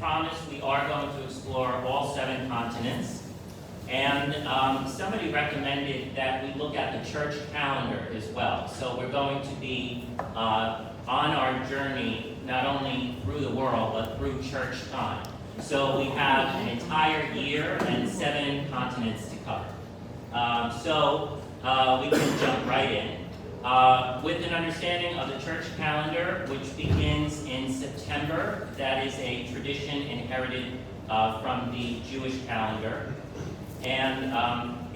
promised, we are going to explore all 7 continents. And somebody recommended that we look at the church calendar as well. So we're going to be on our journey, not only through the world, but through church time. So we have an entire year and 7 continents to cover. So we can jump right in. With an understanding of the church calendar, which begins in September, that is a tradition inherited from the Jewish calendar, and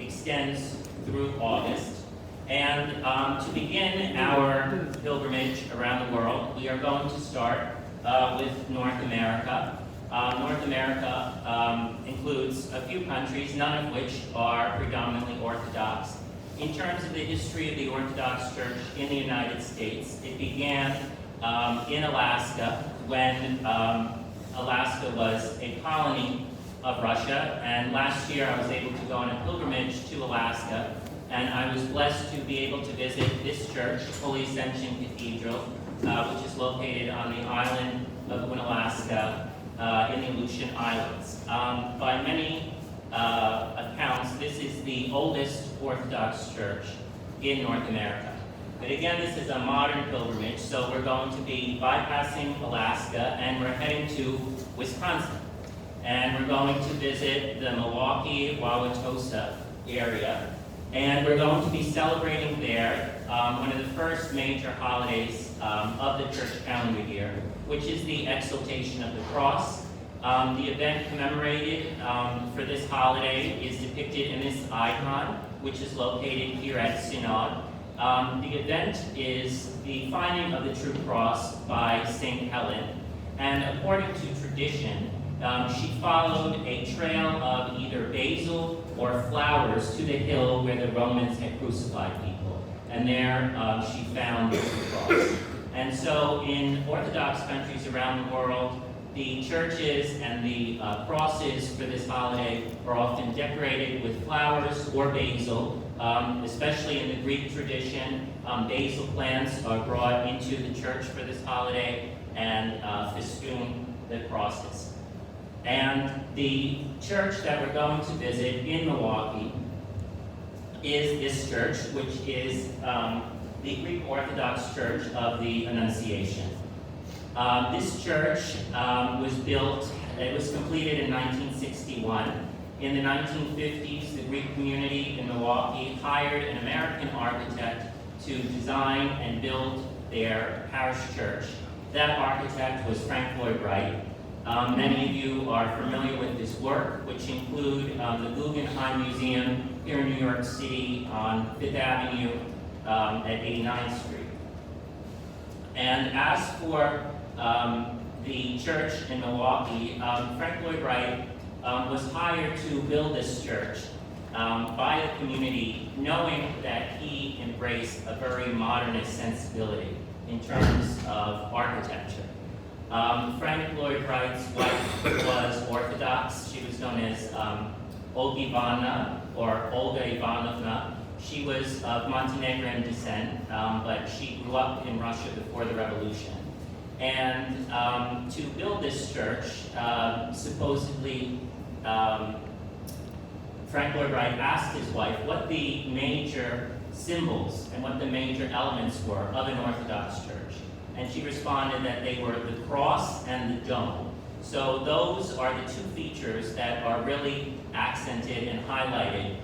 extends through August. And to begin our pilgrimage around the world, we are going to start with North America. North America includes a few countries, none of which are predominantly Orthodox. In terms of the history of the Orthodox Church in the United States, it began in Alaska when Alaska was a colony of Russia, and last year I was able to go on a pilgrimage to Alaska, and I was blessed to be able to visit this church, Holy Ascension Cathedral, which is located on the island of Unalaska in the Aleutian Islands. By many accounts, this is the oldest Orthodox church in North America. But again, this is a modern pilgrimage, so we're going to be bypassing Alaska and we're heading to Wisconsin. And we're going to visit the Milwaukee, Wauwatosa area. And we're going to be celebrating there one of the first major holidays of the church calendar year, which is the Exaltation of the Cross. The event commemorated for this holiday is depicted in this icon, which is located here at Synod. The event is the finding of the true cross by St. Helen, and according to tradition, she followed a trail of either basil or flowers to the hill where the Romans had crucified people, and there she found the true cross. And so in Orthodox countries around the world, the churches and the crosses for this holiday are often decorated with flowers or basil. Especially in the Greek tradition, basil plants are brought into the church for this holiday and festoon the crosses. And the church that we're going to visit in Milwaukee is this church, which is the Greek Orthodox Church of the Annunciation. This church was built, it was completed in 1961. In the 1950s, the Greek community in Milwaukee hired an American architect to design and build their parish church. That architect was Frank Lloyd Wright. Many of you are familiar with his work, which include the Guggenheim Museum here in New York City on 5th Avenue at 89th Street. And as for the church in Milwaukee, Frank Lloyd Wright was hired to build this church by the community, knowing that he embraced a very modernist sensibility in terms of architecture. Frank Lloyd Wright's wife was Orthodox. She was known as Olga Ivanovna. She was of Montenegrin descent, but she grew up in Russia before the revolution. And to build this church, supposedly, Frank Lloyd Wright asked his wife what the major symbols and what the major elements were of an Orthodox church. And she responded that they were the cross and the dome. So those are the two features that are really accented and highlighted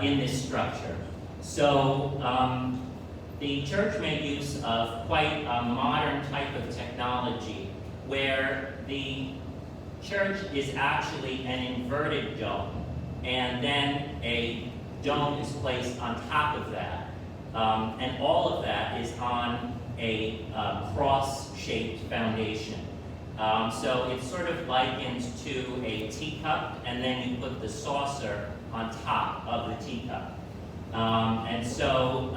in this structure. So the church made use of quite a modern type of technology where the church is actually an inverted dome, and then a dome is placed on top of that. And all of that is on a cross-shaped foundation. So it's sort of likened to a teacup, and then you put the saucer on top of the teacup. And so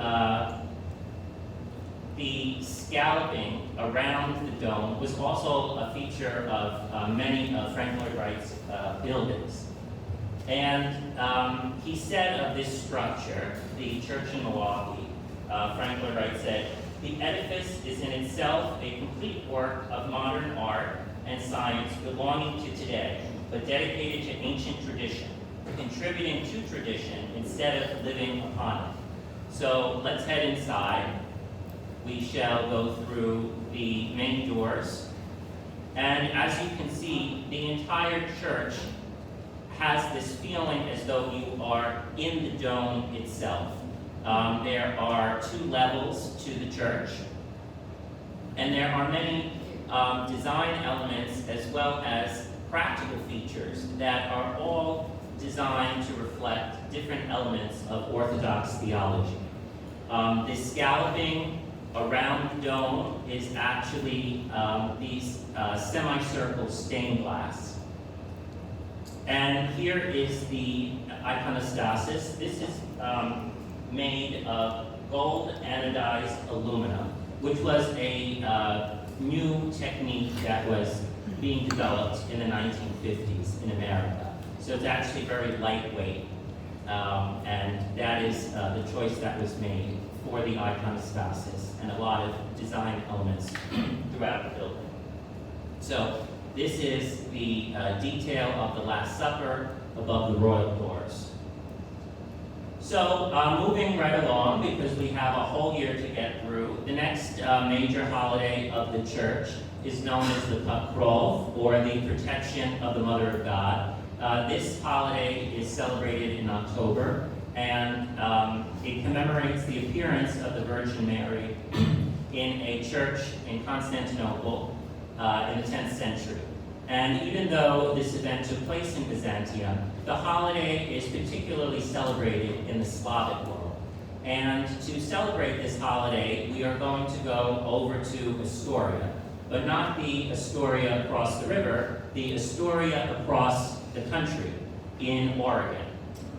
the scalloping around the dome was also a feature of many of Frank Lloyd Wright's buildings. And he said of this structure, the church in Milwaukee, Frank Lloyd Wright said, "The edifice is in itself a complete work of modern art and science belonging to today, but dedicated to ancient tradition, contributing to tradition instead of living upon it. So let's head inside. We shall go through the main doors. And as you can see, the entire church has this feeling as though you are in the dome itself. There are 2 levels to the church, and there are many design elements as well as practical features that are all designed to reflect different elements of Orthodox theology. The scalloping around the dome is actually these semicircle stained glass. And here is the iconostasis. This is made of gold anodized aluminum, which was a new technique that was being developed in the 1950s in America. So it's actually very lightweight, and that is the choice that was made for the iconostasis and a lot of design elements throughout the building. So this is the detail of the Last Supper above the royal doors. So moving right along, because we have a whole year to get through, the next major holiday of the church is known as the Pakrov, or the Protection of the Mother of God. This holiday is celebrated in October, and it commemorates the appearance of the Virgin Mary in a church in Constantinople in the 10th century. And even though this event took place in Byzantium, the holiday is particularly celebrated in the Slavic world. And to celebrate this holiday, we are going to go over to Astoria, but not the Astoria across the river, the Astoria across the country in Oregon.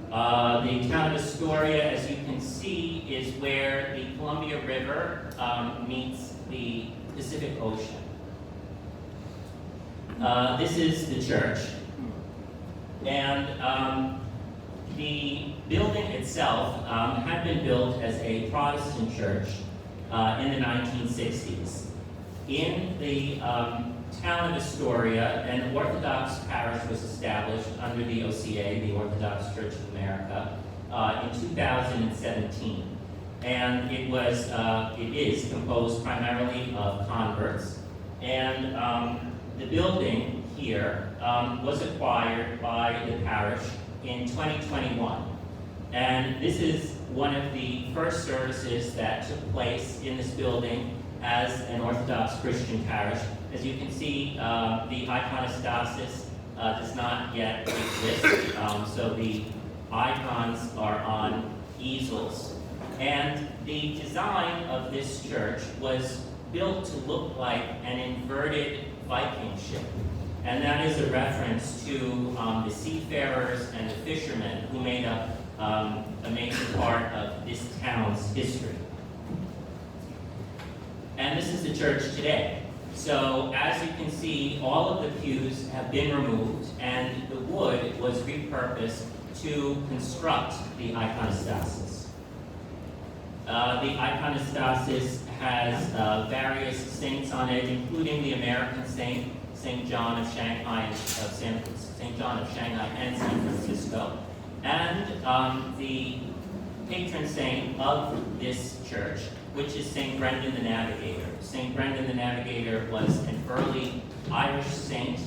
The town of Astoria, as you can see, is where the Columbia River meets the Pacific Ocean. This is the church, and the building itself had been built as a Protestant church in the 1960s. In the town of Astoria, an Orthodox parish was established under the OCA, the Orthodox Church of America, in 2017. And it is composed primarily of converts. And the building here was acquired by the parish in 2021. And this is one of the first services that took place in this building as an Orthodox Christian parish. As you can see, the iconostasis does not yet exist, so the icons are on easels. And the design of this church was built to look like an inverted Viking ship. And that is a reference to the seafarers and the fishermen who made up a major part of this town's history. And this is the church today. So as you can see, all of the pews have been removed, and the wood was repurposed to construct the iconostasis. The iconostasis has various saints on it, including the American saint, St. John of Shanghai and San Francisco, and the patron saint of this church, which is St. Brendan the Navigator. St. Brendan the Navigator was an early Irish saint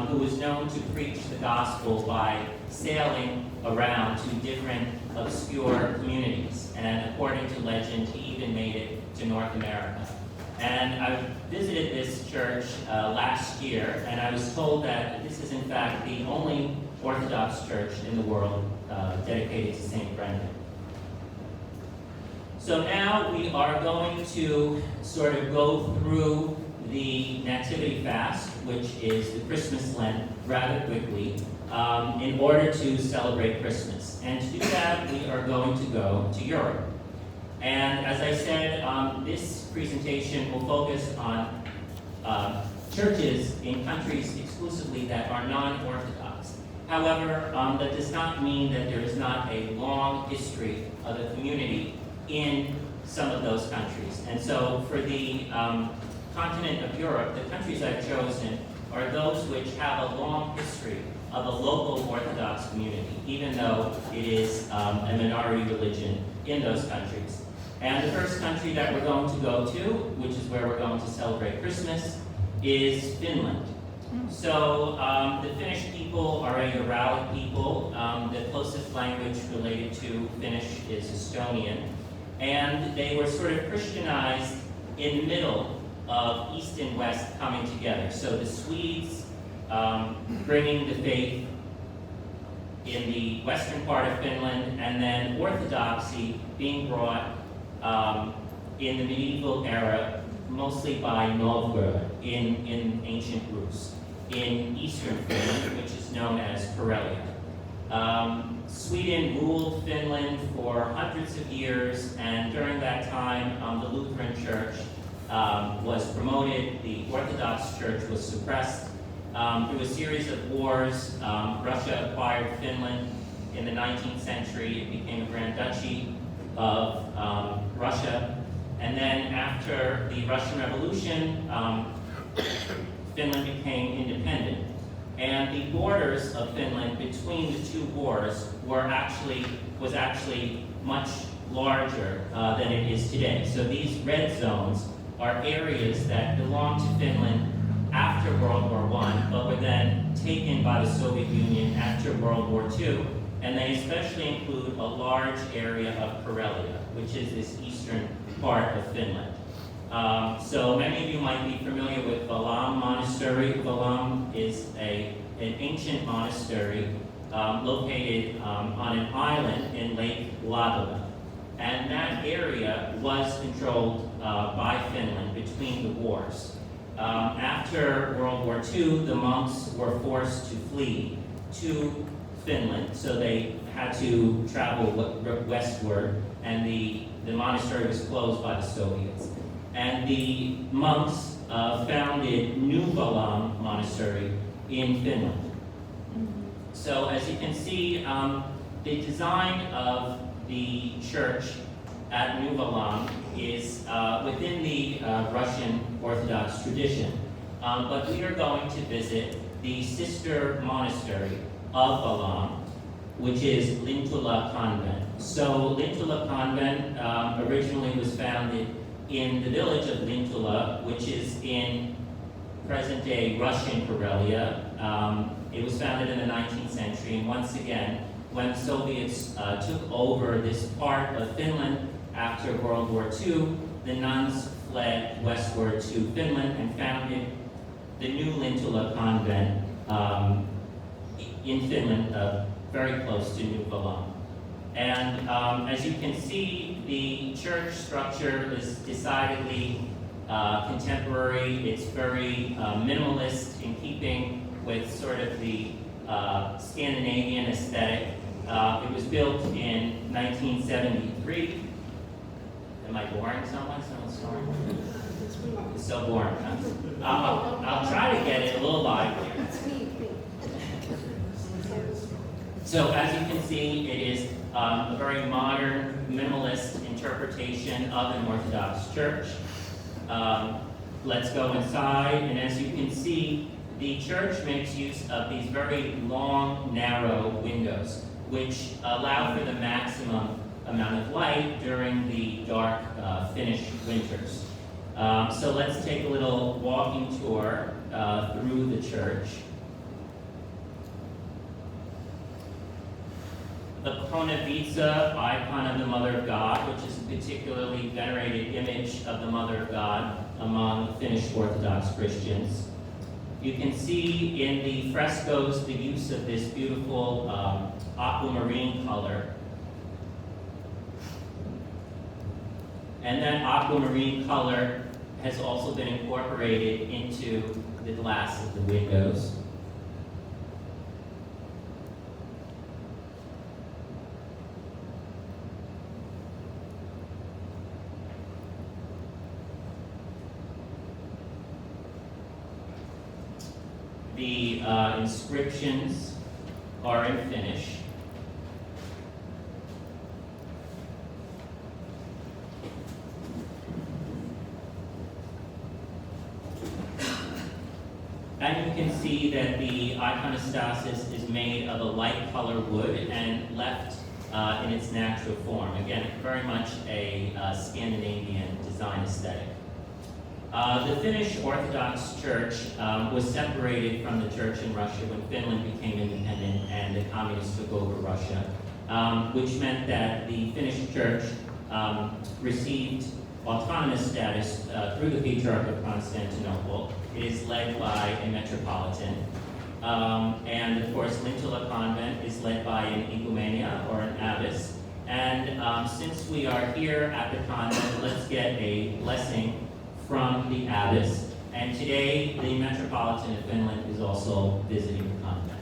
who was known to preach the gospel by sailing around to different obscure communities. And according to legend, he even made it to North America. And I visited this church last year, and I was told that this is in fact the only Orthodox church in the world dedicated to St. Brendan. So now we are going to sort of go through the Nativity Fast, which is the Christmas Lent, rather quickly, in order to celebrate Christmas. And to do that, we are going to go to Europe. And as I said, this presentation will focus on churches in countries exclusively that are non-Orthodox. However, that does not mean that there is not a long history of the community in some of those countries. And so for the continent of Europe, the countries I've chosen are those which have a long history of a local Orthodox community, even though it is a minority religion in those countries. And the first country that we're going to go to, which is where we're going to celebrate Christmas, is Finland. So the Finnish people are a Uralic people. The closest language related to Finnish is Estonian. And they were sort of Christianized in the middle of East and West coming together. So the Swedes bringing the faith in the western part of Finland, and then Orthodoxy being brought in the medieval era, mostly by Novgorod in ancient Rus, in eastern Finland, which is known as Karelia. Sweden ruled Finland for hundreds of years, and during that time, the Lutheran Church was promoted, the Orthodox Church was suppressed. Through a series of wars, Russia acquired Finland. In the 19th century, it became a Grand Duchy of Russia. And then after the Russian Revolution, Finland became independent. And the borders of Finland between the two wars was actually much larger than it is today. So these red zones are areas that belonged to Finland after World War I, but were then taken by the Soviet Union after World War II, and they especially include a large area of Karelia, which is this eastern part of Finland. So many of you might be familiar with Valam Monastery. Valam is an ancient monastery located on an island in Lake Ladoga. And that area was controlled by Finland between the wars. After World War II, the monks were forced to flee to Finland, so they had to travel westward, and the monastery was closed by the Soviets. And the monks founded New Valam Monastery in Finland. So as you can see, the design of the church at New Valam is within the Russian Orthodox tradition. But we are going to visit the sister monastery of Valam, which is Lintula Convent. So Lintula Convent originally was founded in the village of Lintula, which is in present-day Russian Karelia. It was founded in the 19th century, and once again, when the Soviets took over this part of Finland after World War II, the nuns fled westward to Finland and founded the new Lintula Convent in Finland, very close to New Valam. And as you can see, the church structure is decidedly contemporary. It's very minimalist, in keeping with sort of the Scandinavian aesthetic. It was built in 1973. Am I boring someone? Someone's snoring? It's so boring, huh? I'll try to get it a little livelier. So as you can see, it is a very modern, minimalist interpretation of an Orthodox church. Let's go inside, and as you can see, the church makes use of these very long, narrow windows, which allow for the maximum amount of light during the dark Finnish winters. So let's take a little walking tour through the church. The Kronavica, icon of the Mother of God, which is a particularly venerated image of the Mother of God among Finnish Orthodox Christians. You can see in the frescoes the use of this beautiful aquamarine color. And that aquamarine color has also been incorporated into the glass of the windows. The inscriptions are in Finnish. And you can see that the iconostasis is made of a light color wood and left in its natural form. Again, very much a Scandinavian design aesthetic. The Finnish Orthodox Church was separated from the church in Russia when Finland became independent and the communists took over Russia, which meant that the Finnish church received autonomous status through the Patriarch of Constantinople. It is led by a metropolitan. And of course, Lintula Convent is led by an igumenia or an abbess. And since we are here at the convent, let's get a blessing from the abbess. And today, the Metropolitan of Finland is also visiting the convent.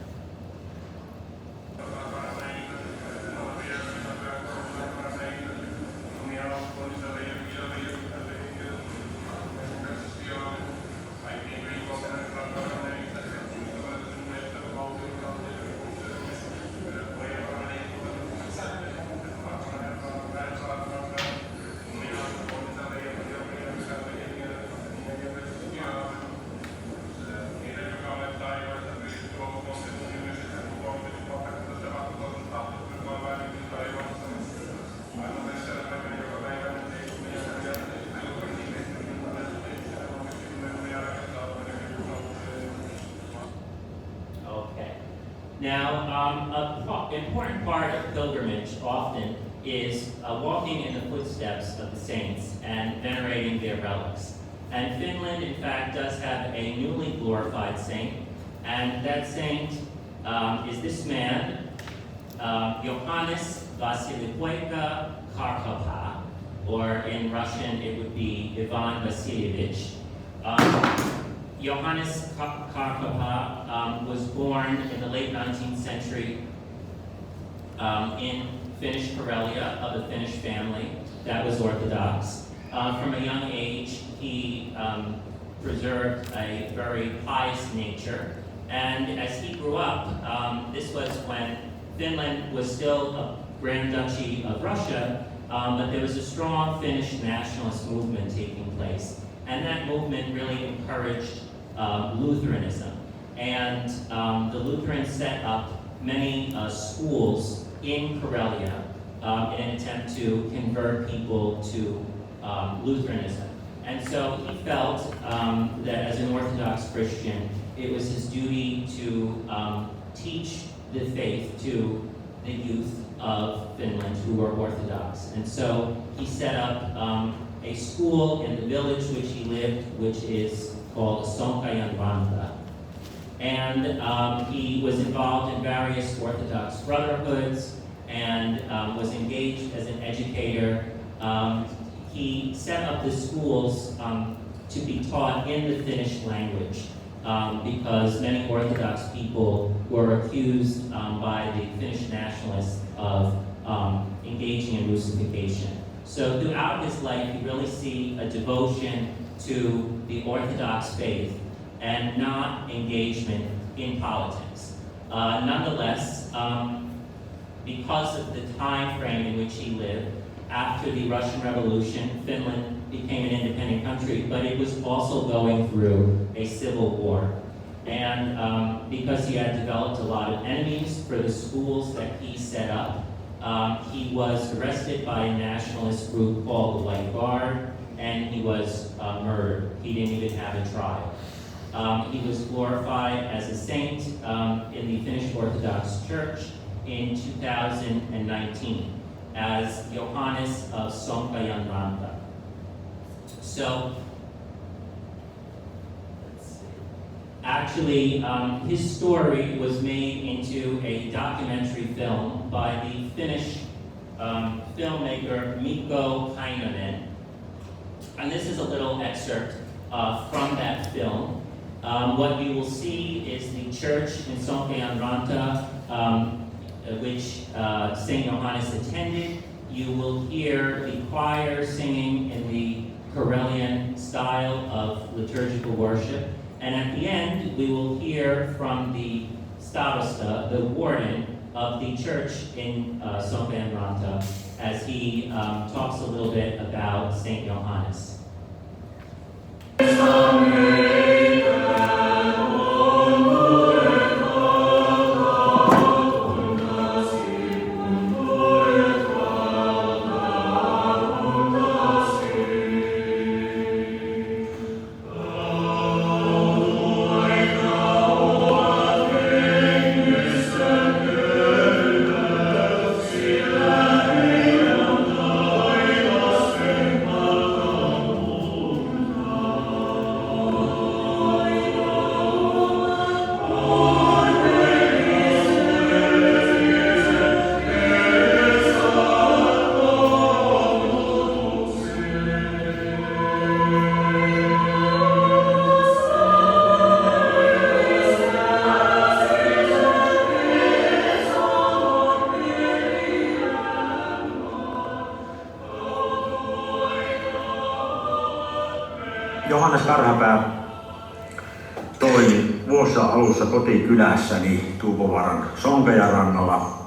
Now, an important part of pilgrimage often is walking in the footsteps of the saints and venerating their relics. And Finland, in fact, does have a newly glorified saint, and that saint is this man, Johannes Vasilikoika Karkapa, or in Russian it would be Ivan Vasilievich. Johannes Karkapa was born in the late 19th century in Finnish Karelia of a Finnish family that was Orthodox. From a young age, he preserved a very pious nature. And as he grew up, this was when Finland was still a Grand Duchy of Russia, but there was a strong Finnish nationalist movement taking place. And that movement really encouraged Lutheranism. And the Lutherans set up many schools in Karelia in an attempt to convert people to Lutheranism. And so he felt that as an Orthodox Christian, it was his duty to teach the faith to the youth of Finland who were Orthodox. And so he set up a school in the village which he lived, which is called Sonkajan Ranta. And he was involved in various Orthodox brotherhoods and was engaged as an educator. He set up the schools to be taught in the Finnish language because many Orthodox people were accused by the Finnish nationalists of engaging in Russification. So throughout his life, you really see a devotion to the Orthodox faith and not engagement in politics. Nonetheless, because of the time frame in which he lived, after the Russian Revolution, Finland became an independent country, but it was also going through a civil war. And because he had developed a lot of enemies for the schools that he set up, he was arrested by a nationalist group called the White Guard, and he was murdered. He didn't even have a trial. He was glorified as a saint in the Finnish Orthodox Church in 2019 as Johannes of Sonkajan Ranta. So, actually, his story was made into a documentary film by the Finnish filmmaker Mikko Heinonen. And this is a little excerpt from that film. What you will see is the church in Sonkajan Ranta, which St. Johannes attended. You will hear the choir singing in the Karelian style of liturgical worship. And at the end, we will hear from the starosta, the warden of the church in Sonkajan Ranta, as he talks a little bit about St. Johannes. Amen. omassa kotikylässäni Tuupovaaran Sonkajan rannalla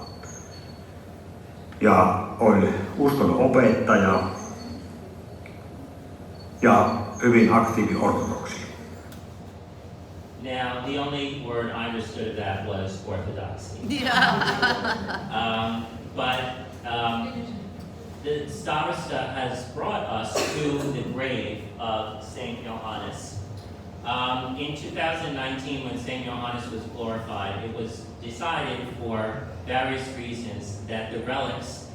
ja olin uskonnon opettaja ja hyvin aktiivi ortodoksi. Now, the only word I understood of that was orthodoxy. The starosta has brought us to the grave of Saint Johannes. In 2019, when Saint Johannes was glorified, it was decided for various reasons that the relics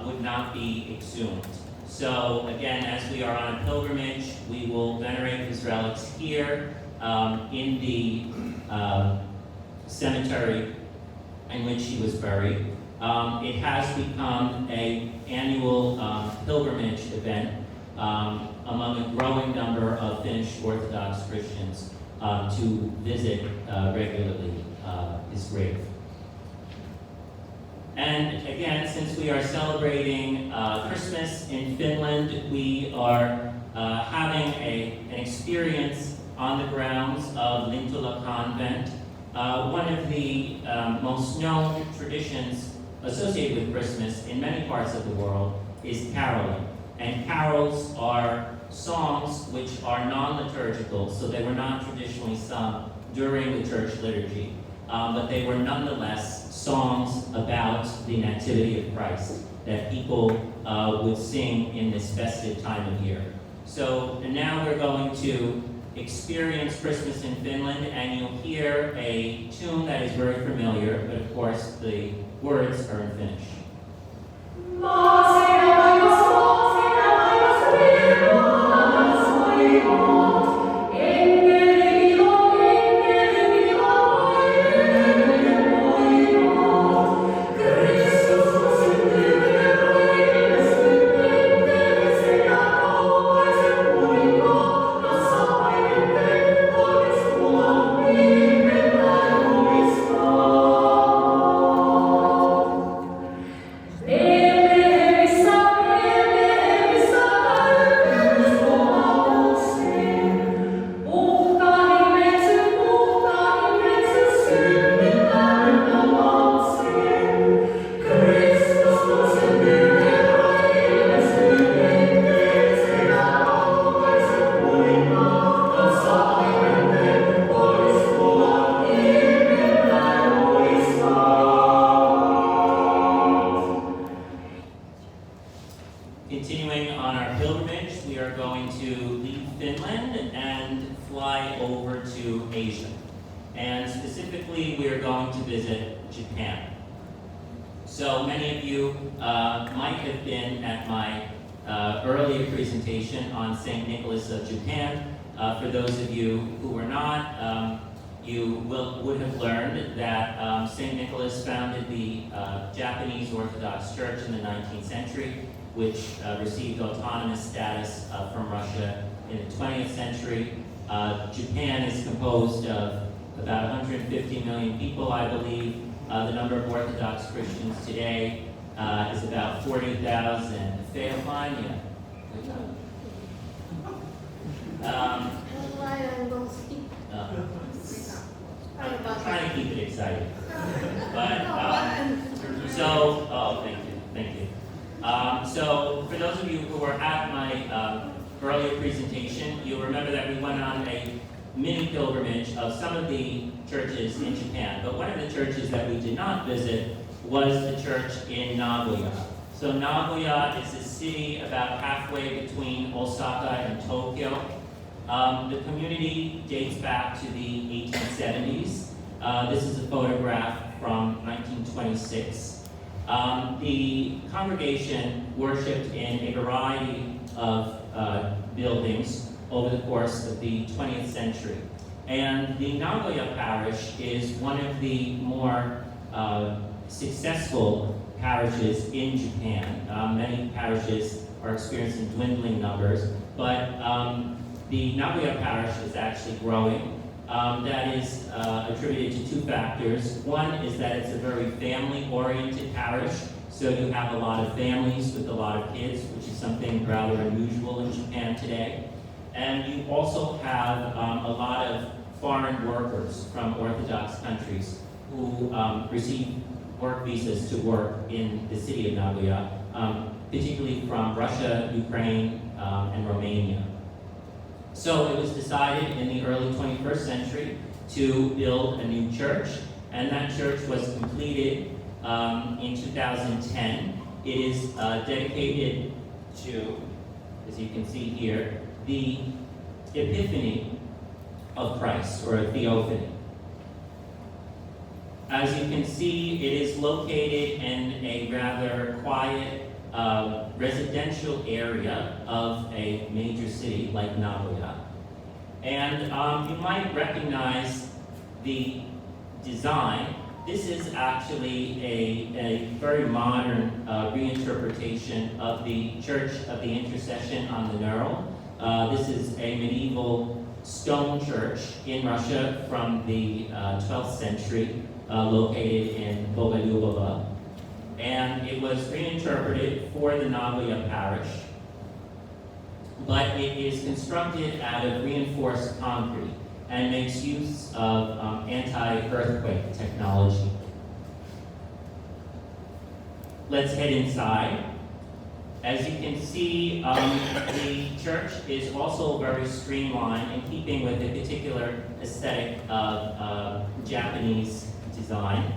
would not be exhumed. So again, as we are on a pilgrimage, we will venerate his relics here in the cemetery in which he was buried. It has become an annual pilgrimage event among a growing number of Finnish Orthodox Christians to visit regularly his grave. And again, since we are celebrating Christmas in Finland, we are having an experience on the grounds of Lintola Convent. One of the most known traditions associated with Christmas in many parts of the world is caroling. And carols are songs which are non-liturgical, so they were not traditionally sung during the church liturgy, but they were nonetheless songs about the Nativity of Christ that people would sing in this festive time of year. So now we're going to experience Christmas in Finland, and you'll hear a tune that is very familiar, but of course the words are in Finnish. Continuing on our pilgrimage, we are going to leave Finland and fly over to Asia. And specifically, we are going to visit Japan. So many of you might have been at my earlier presentation on St. Nicholas of Japan. For those of you who were not, you would have learned that St. Nicholas founded the Japanese Orthodox Church in the 19th century, which received autonomous status from Russia in the 20th century. Japan is composed of about 150 million people, I believe. The number of Orthodox Christians today is about 40,000. Theophania. I'm trying to keep it exciting. But, thank you. So for those of you who were at my earlier presentation, you'll remember that we went on a mini pilgrimage of some of the churches in Japan. But one of the churches that we did not visit was the church in Nagoya. So Nagoya is a city about halfway between Osaka and Tokyo. The community dates back to the 1870s. This is a photograph from 1926. The congregation worshipped in a variety of buildings over the course of the 20th century. And the Nagoya parish is one of the more successful parishes in Japan. Many parishes are experiencing dwindling numbers, but the Nagoya parish is actually growing. That is attributed to two factors. One is that it's a very family-oriented parish, so you have a lot of families with a lot of kids, which is something rather unusual in Japan today. And you also have a lot of foreign workers from Orthodox countries who receive work visas to work in the city of Nagoya, particularly from Russia, Ukraine, and Romania. So it was decided in the early 21st century to build a new church, and that church was completed in 2010. It is dedicated to, as you can see here, the Epiphany of Christ, or a theophany. As you can see, it is located in a rather quiet residential area of a major city like Nagoya. And you might recognize the design. This is actually a very modern reinterpretation of the Church of the Intercession on the Nerl. This is a medieval stone church in Russia from the 12th century, located in Bogolyubovo. And it was reinterpreted for the Nagoya parish, but it is constructed out of reinforced concrete and makes use of anti-earthquake technology. Let's head inside. As you can see, the church is also very streamlined in keeping with the particular aesthetic of Japanese design.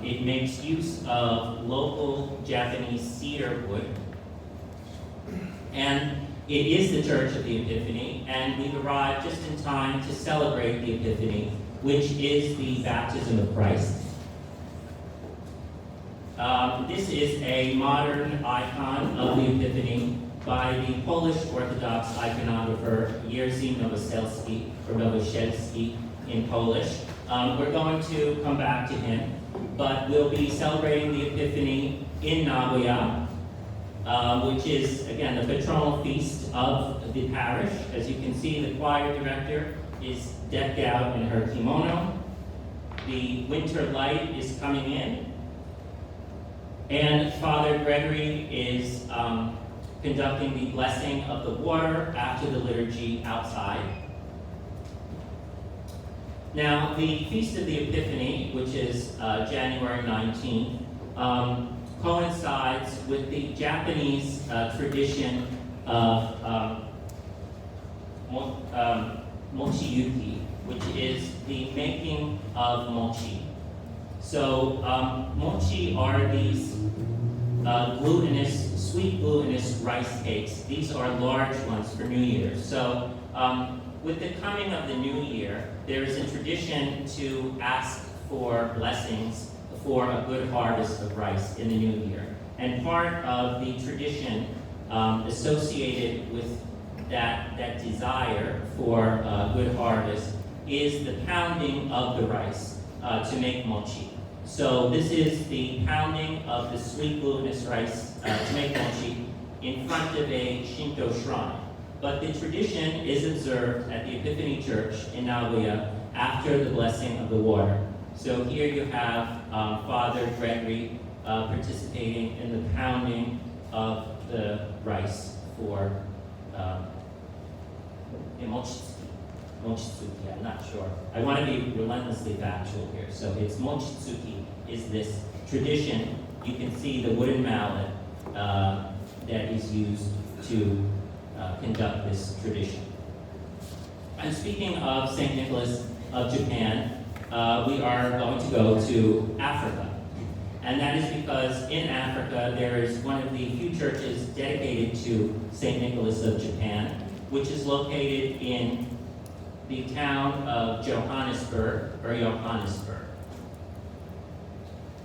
It makes use of local Japanese cedar wood. And it is the Church of the Epiphany, and we've arrived just in time to celebrate the Epiphany, which is the baptism of Christ. This is a modern icon of the Epiphany by the Polish Orthodox iconographer Jerzy Nowosielski, or Nowosielski in Polish. We're going to come back to him, but we'll be celebrating the Epiphany in Nagoya, which is, again, the patronal feast of the parish. As you can see, the choir director is decked out in her kimono. The winter light is coming in. And Father Gregory is conducting the blessing of the water after the liturgy outside. Now, the Feast of the Epiphany, which is January 19th, coincides with the Japanese tradition of mochiyuki, which is the making of mochi. So mochi are these sweet glutinous rice cakes. These are large ones for New Year's. So with the coming of the new year, there is a tradition to ask for blessings for a good harvest of rice in the new year. And part of the tradition associated with that desire for a good harvest is the pounding of the rice to make mochi. So this is the pounding of the sweet glutinous rice to make mochi in front of a Shinto shrine. But the tradition is observed at the Epiphany Church in Nagoya after the blessing of the water. So here you have Father Gregory participating in the pounding of the rice for mochitsuki, I'm not sure. I want to be relentlessly factual here. So it's mochitsuki is this tradition. You can see the wooden mallet that is used to conduct this tradition. And speaking of St. Nicholas of Japan, we are going to go to Africa. And that is because in Africa there is one of the few churches dedicated to St. Nicholas of Japan, which is located in the town of Johannesburg.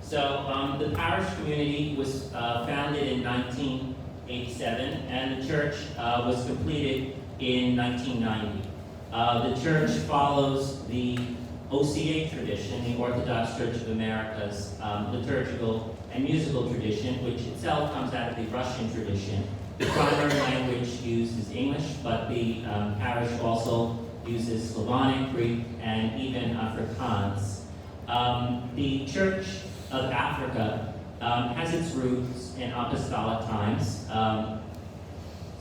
So the parish community was founded in 1987, and the church was completed in 1990. The church follows the OCA tradition, the Orthodox Church of America's liturgical and musical tradition, which itself comes out of the Russian tradition. The primary language used is English, but the parish also uses Slavonic, Greek, and even Afrikaans. The Church of Africa has its roots in apostolic times,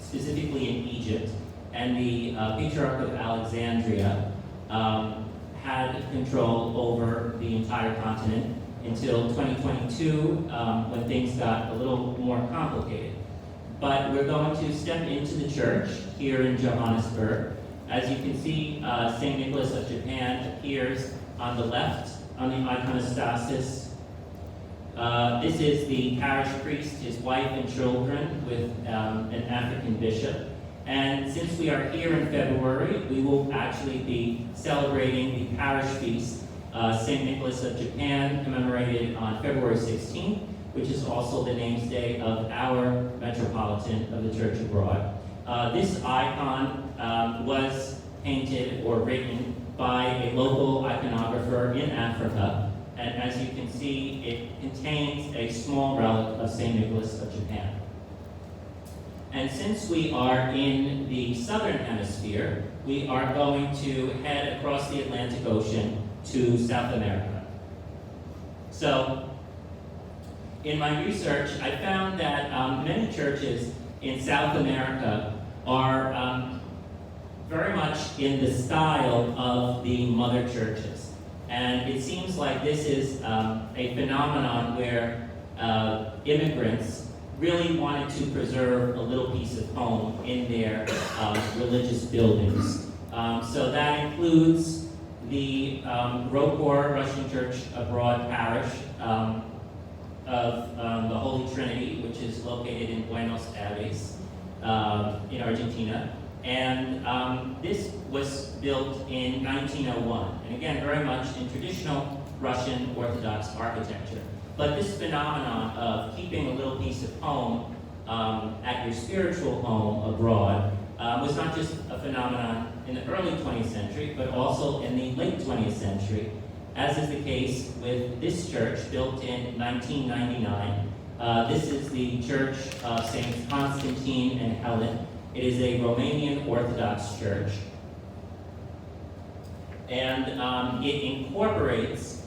specifically in Egypt, and the Patriarch of Alexandria had control over the entire continent until 2022, when things got a little more complicated. But we're going to step into the church here in Johannesburg. As you can see, St. Nicholas of Japan appears on the left on the iconostasis. This is the parish priest, his wife and children, with an African bishop. And since we are here in February, we will actually be celebrating the parish feast, St. Nicholas of Japan, commemorated on February 16th, which is also the namesday of our Metropolitan of the Church Abroad. This icon was painted or written by a local iconographer in Africa, and as you can see, it contains a small relic of St. Nicholas of Japan. And since we are in the southern hemisphere, we are going to head across the Atlantic Ocean to South America. So, in my research, I found that many churches in South America are very much in the style of the mother churches. And it seems like this is a phenomenon where immigrants really wanted to preserve a little piece of home in their religious buildings. So that includes the ROCOR, Russian Church Abroad Parish, of the Holy Trinity, which is located in Buenos Aires, in Argentina. And this was built in 1901, and again, very much in traditional Russian Orthodox architecture. But this phenomenon of keeping a little piece of home at your spiritual home abroad was not just a phenomenon in the early 20th century, but also in the late 20th century, as is the case with this church built in 1999. This is the Church of Saints Constantine and Helen. It is a Romanian Orthodox church. And it incorporates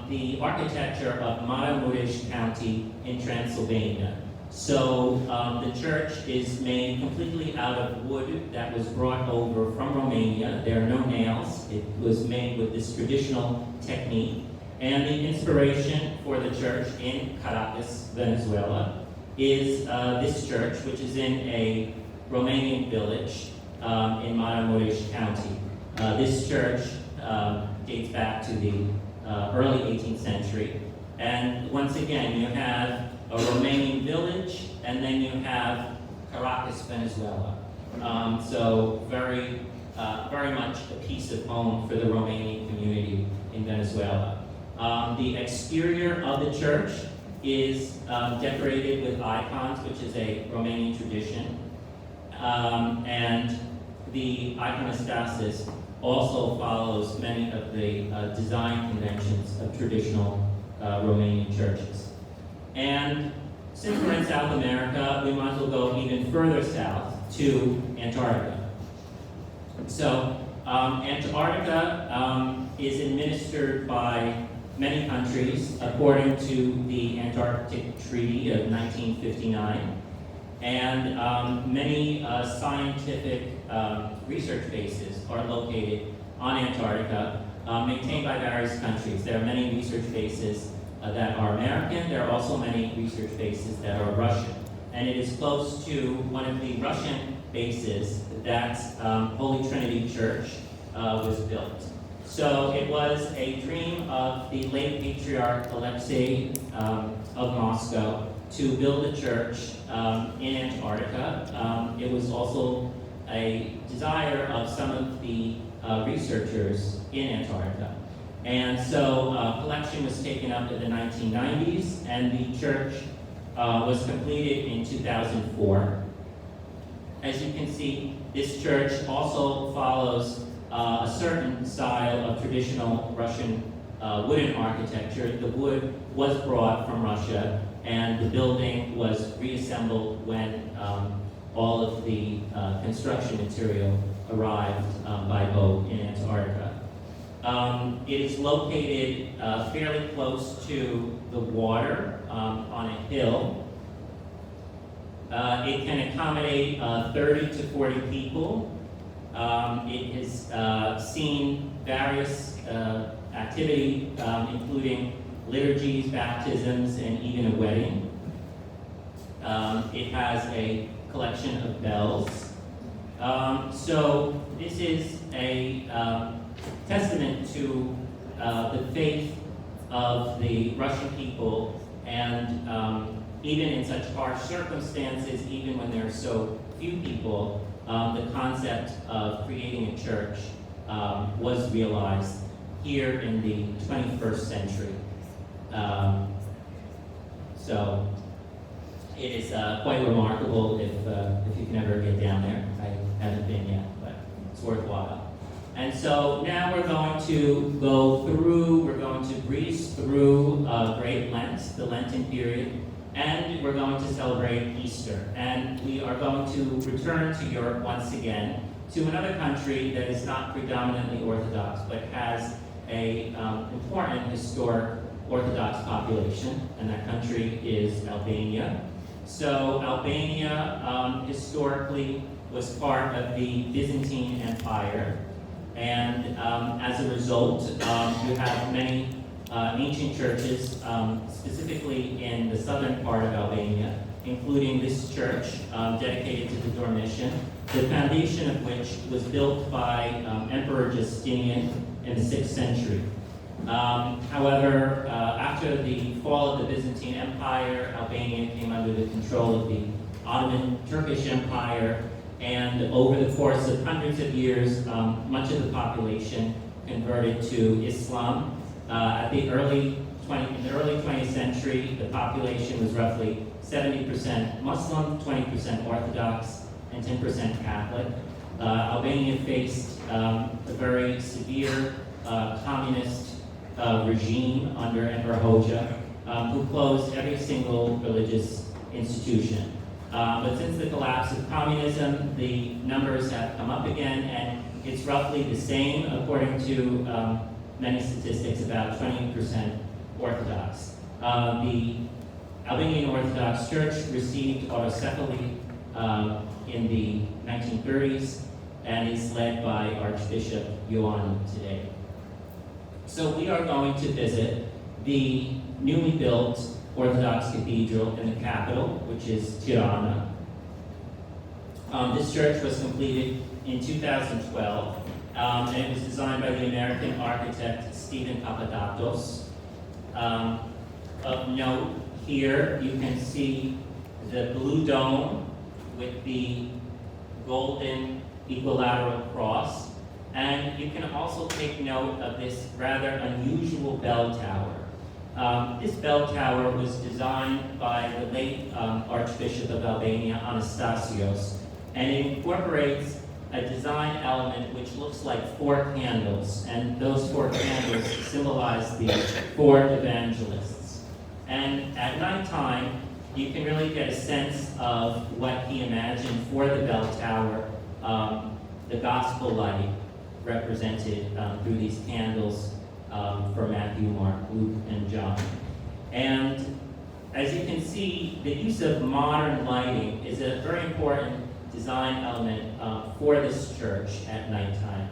the architecture of Maramureș County in Transylvania. So the church is made completely out of wood that was brought over from Romania. There are no nails. It was made with this traditional technique. And the inspiration for the church in Caracas, Venezuela, is this church, which is in a Romanian village in Maramureș County. This church dates back to the early 18th century. And once again, you have a Romanian village, and then you have Caracas, Venezuela. So very much a piece of home for the Romanian community in Venezuela. The exterior of the church is decorated with icons, which is a Romanian tradition. And the iconostasis also follows many of the design conventions of traditional Romanian churches. And since we're in South America, we might as well go even further south to Antarctica. So Antarctica is administered by many countries according to the Antarctic Treaty of 1959. And many scientific research bases are located on Antarctica, maintained by various countries. There are many research bases that are American. There are also many research bases that are Russian. And it is close to one of the Russian bases that Holy Trinity Church was built. So it was a dream of the late Patriarch Alexei of Moscow to build a church in Antarctica. It was also a desire of some of the researchers in Antarctica. And so collection was taken up in the 1990s, and the church was completed in 2004. As you can see, this church also follows a certain style of traditional Russian wooden architecture. The wood was brought from Russia, and the building was reassembled when all of the construction material arrived by boat in Antarctica. It is located fairly close to the water on a hill. It can accommodate 30 to 40 people. It has seen various activity, including liturgies, baptisms, and even a wedding. It has a collection of bells. So this is a testament to the faith of the Russian people, and even in such harsh circumstances, even when there are so few people, the concept of creating a church was realized here in the 21st century. So it is quite remarkable if you can ever get down there. I haven't been yet, but it's worthwhile. And so now we're going to we're going to breeze through Great Lent, the Lenten period, and we're going to celebrate Easter. And we are going to return to Europe once again, to another country that is not predominantly Orthodox, but has a important historic Orthodox population, and that country is Albania. So Albania historically was part of the Byzantine Empire, and as a result, you have many ancient churches, specifically in the southern part of Albania, including this church dedicated to the Dormition, the foundation of which was built by Emperor Justinian in the 6th century. However, after the fall of the Byzantine Empire, Albania came under the control of the Ottoman Turkish Empire, and over the course of hundreds of years, much of the population converted to Islam. In the early 20th century, the population was roughly 70% Muslim, 20% Orthodox, and 10% Catholic. Albania faced a very severe communist regime under Emperor Hoxha, who closed every single religious institution. But since the collapse of communism, the numbers have come up again, and it's roughly the same, according to many statistics, about 20% Orthodox. The Albanian Orthodox Church received autocephaly in the 1930s, and is led by Archbishop Ioannou today. So we are going to visit the newly built Orthodox Cathedral in the capital, which is Tirana. This church was completed in 2012, and it was designed by the American architect Stephen Papadopoulos. Of note here, you can see the blue dome with the golden equilateral cross, and you can also take note of this rather unusual bell tower. This bell tower was designed by the late Archbishop of Albania, Anastasios, and it incorporates a design element which looks like 4 candles, and those 4 candles symbolize the 4 evangelists. And at nighttime, you can really get a sense of what he imagined for the bell tower, the gospel light represented through these candles for Matthew, Mark, Luke, and John. And as you can see, the use of modern lighting is a very important design element for this church at nighttime.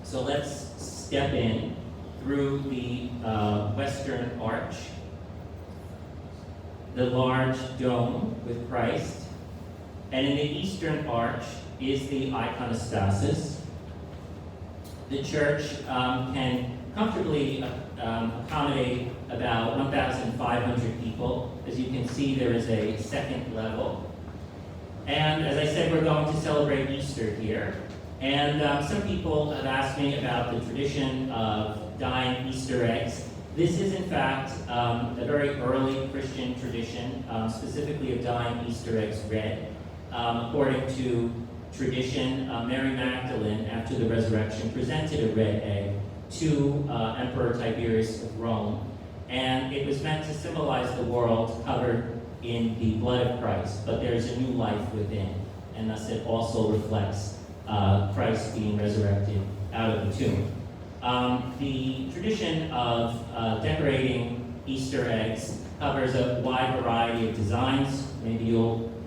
So let's step in through the western arch, the large dome with Christ, and in the eastern arch is the iconostasis. The church can comfortably accommodate about 1,500 people. As you can see, there is a second level. And as I said, we're going to celebrate Easter here. And some people have asked me about the tradition of dyeing Easter eggs. This is, in fact, a very early Christian tradition, specifically of dyeing Easter eggs red. According to tradition, Mary Magdalene, after the resurrection, presented a red egg to Emperor Tiberius of Rome, and it was meant to symbolize the world covered in the blood of Christ, but there's a new life within, and thus it also reflects Christ being resurrected out of the tomb. The tradition of decorating Easter eggs covers a wide variety of designs. Maybe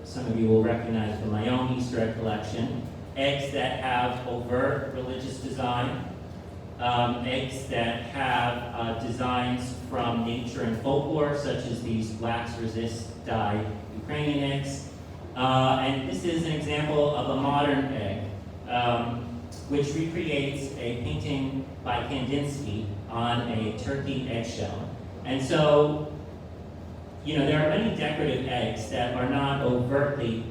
some of you will recognize from my own Easter egg collection. eggs that have overt religious design, eggs that have designs from nature and folklore, such as these Blacks Resist dyed Ukrainian eggs. And this is an example of a modern egg, which recreates a painting by Kandinsky on a turkey eggshell. And so, there are many decorative eggs that are not overtly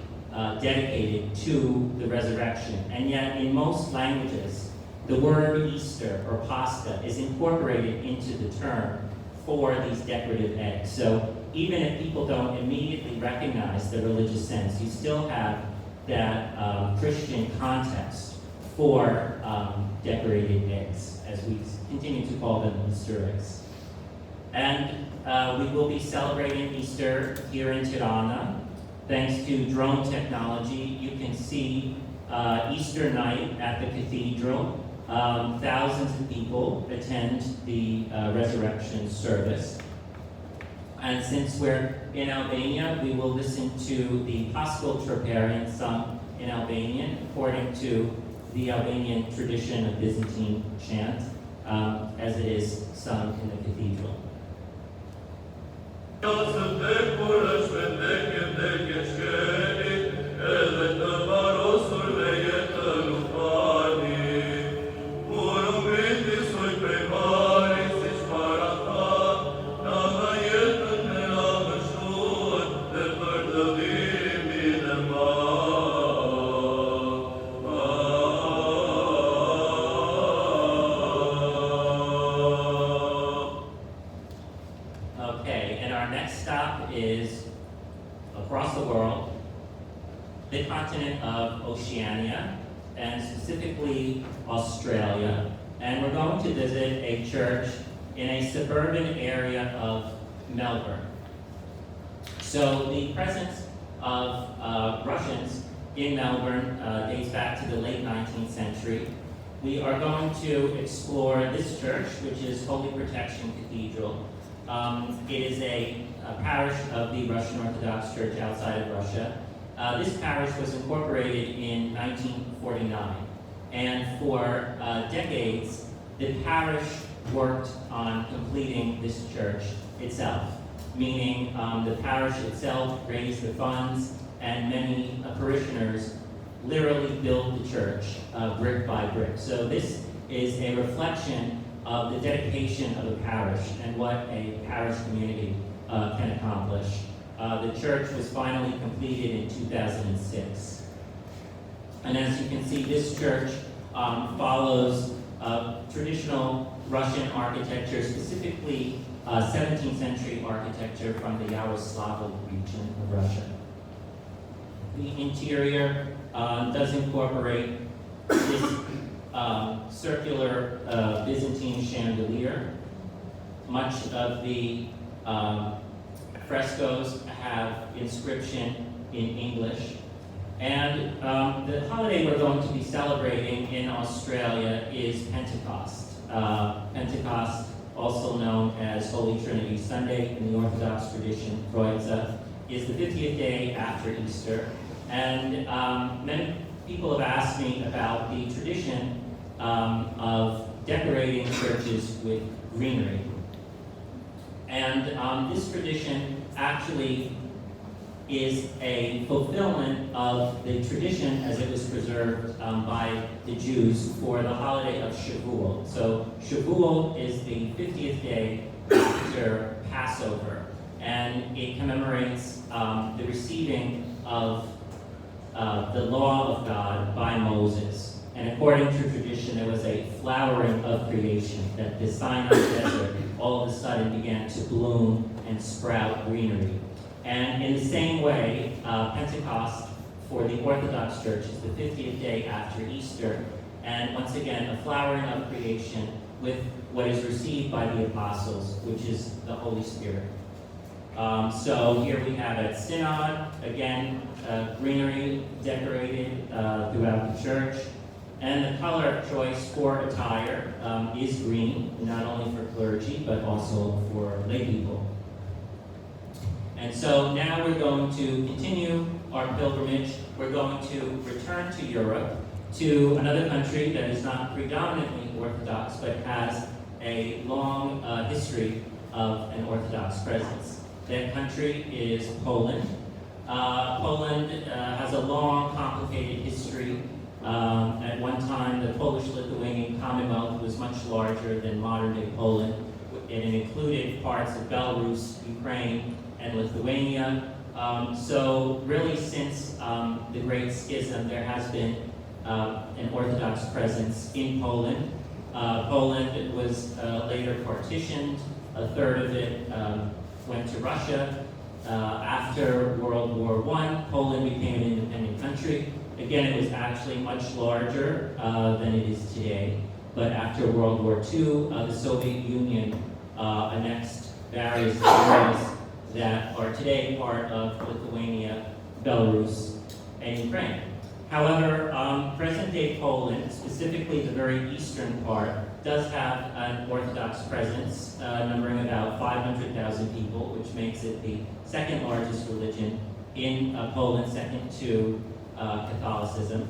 dedicated to the resurrection, and yet in most languages, the word Easter or Pascha is incorporated into the term for these decorative eggs. So even if people don't immediately recognize the religious sense, you still have that Christian context for decorated eggs, as we continue to call them Easter eggs. And we will be celebrating Easter here in Tirana. Thanks to drone technology, you can see Easter night at the cathedral. Thousands of people attend the resurrection service. And since we're in Albania, we will listen to the Paschal Troparion sung in Albanian, according to the Albanian tradition of Byzantine chant, as it is sung in the cathedral. The continent of Oceania, and specifically Australia. And we're going to visit a church in a suburban area of Melbourne. So the presence of Russians in Melbourne dates back to the late 19th century. We are going to explore this church, which is Holy Protection Cathedral. It is a parish of the Russian Orthodox Church outside of Russia. This parish was incorporated in 1949, and for decades, the parish worked on completing this church itself, meaning the parish itself raised the funds, and many parishioners literally built the church brick by brick. So this is a reflection of the dedication of the parish and what a parish community can accomplish. The church was finally completed in 2006. And as you can see, this church follows traditional Russian architecture, specifically 17th century architecture from the Yaroslavl region of Russia. The interior does incorporate this circular Byzantine chandelier. Much of the frescoes have inscription in English. And the holiday we're going to be celebrating in Australia is Pentecost. Pentecost, also known as Holy Trinity Sunday in the Orthodox tradition, Troitsa, is the 50th day after Easter. And many people have asked me about the tradition of decorating churches with greenery. And this tradition actually is a fulfillment of the tradition as it was preserved by the Jews for the holiday of Shavuot. So Shavuot is the 50th day after Passover, and it commemorates the receiving of the law of God by Moses. And according to tradition, there was a flowering of creation, that the Sinai desert all of a sudden began to bloom and sprout greenery. And in the same way, Pentecost for the Orthodox Church is the 50th day after Easter, and once again, a flowering of creation with what is received by the apostles, which is the Holy Spirit. So here we have at Synod, again, greenery decorated throughout the church. And the color of choice for attire is green, not only for clergy, but also for lay people. And so now we're going to continue our pilgrimage. We're going to return to Europe, to another country that is not predominantly Orthodox, but has a long history of an Orthodox presence. That country is Poland. Poland has a long, complicated history. At one time, the Polish-Lithuanian Commonwealth was much larger than modern-day Poland, and it included parts of Belarus, Ukraine, and Lithuania. So really, since the Great Schism, there has been an Orthodox presence in Poland. Poland was later partitioned. A third of it went to Russia. After World War I, Poland became an independent country. Again, it was actually much larger than it is today. But after World War II, the Soviet Union annexed various areas that are today part of Lithuania, Belarus, and Ukraine. However, present-day Poland, specifically the very eastern part, does have an Orthodox presence, numbering about 500,000 people, which makes it the second largest religion in Poland, second to Catholicism.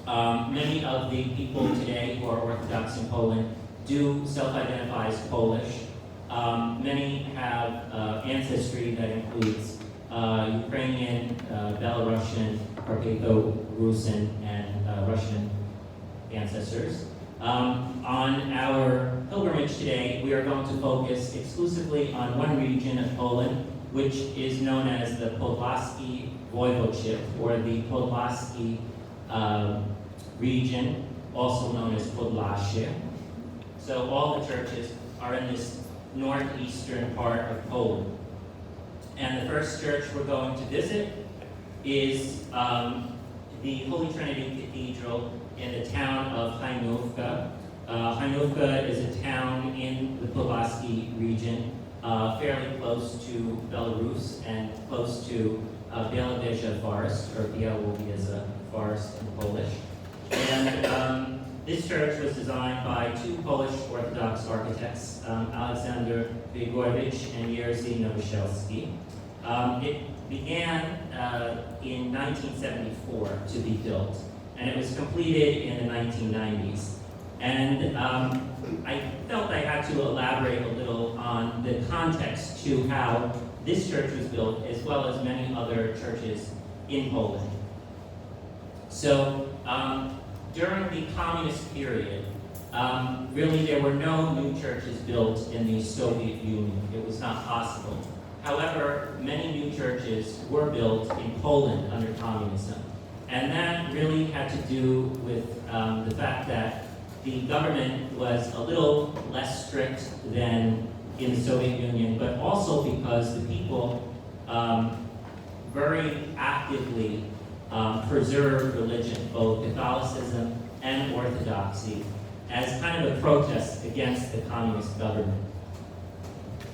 Many of the people today who are Orthodox in Poland do self-identify as Polish. Many have ancestry that includes Ukrainian, Belarusian, Carpatho-Rusin, and Russian ancestors. On our pilgrimage today, we are going to focus exclusively on one region of Poland, which is known as the Podlaski Voivodeship, or the Podlaski region, also known as Podlasie. So all the churches are in this northeastern part of Poland. And the first church we're going to visit is the Holy Trinity Cathedral in the town of Hajnówka. Hajnówka is a town in the Podlaski region, fairly close to Belarus and close to Białowieża Forest, or Białowieża Forest in Polish. And this church was designed by two Polish Orthodox architects, Alexander Grigorowicz and Jerzy Nowosielski. It began in 1974 to be built, and it was completed in the 1990s. And I felt I had to elaborate a little on the context to how this church was built, as well as many other churches in Poland. So during the communist period, really there were no new churches built in the Soviet Union. It was not possible. However, many new churches were built in Poland under communism. And that really had to do with the fact that the government was a little less strict than in the Soviet Union, but also because the people very actively preserved religion, both Catholicism and Orthodoxy, as kind of a protest against the communist government.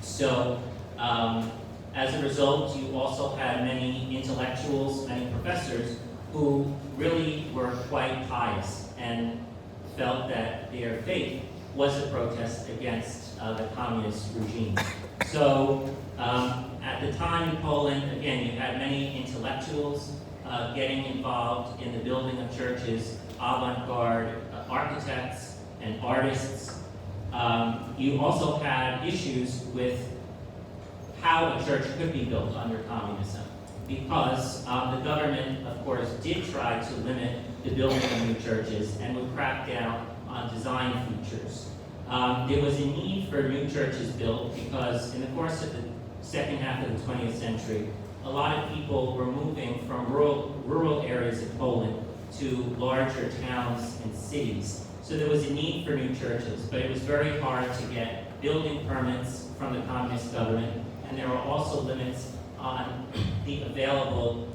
So, as a result, you also had many intellectuals, many professors, who really were quite pious and felt that their faith was a protest against the communist regime. So at the time in Poland, again, you had many intellectuals getting involved in the building of churches, avant-garde architects and artists. You also had issues with how a church could be built under communism, because the government, of course, did try to limit the building of new churches and would crack down on design features. There was a need for new churches built because in the course of the second half of the 20th century, a lot of people were moving from rural areas of Poland to larger towns and cities. So there was a need for new churches, but it was very hard to get building permits from the communist government, and there were also limits on the available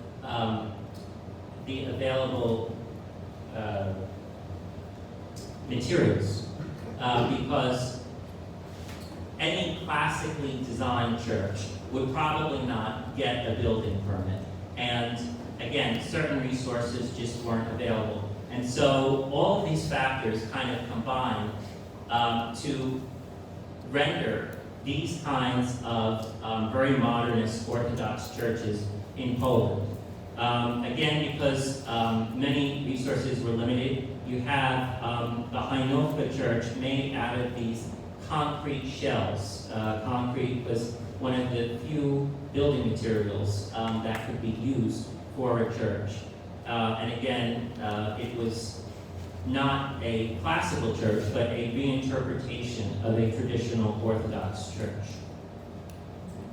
materials, because any classically designed church would probably not get a building permit. And again, certain resources just weren't available. And so all of these factors kind of combine to render these kinds of very modernist Orthodox churches in Poland. Again, because many resources were limited, you have the Hainofka Church made out of these concrete shells. Concrete was one of the few building materials that could be used for a church. And again, it was not a classical church, but a reinterpretation of a traditional Orthodox church.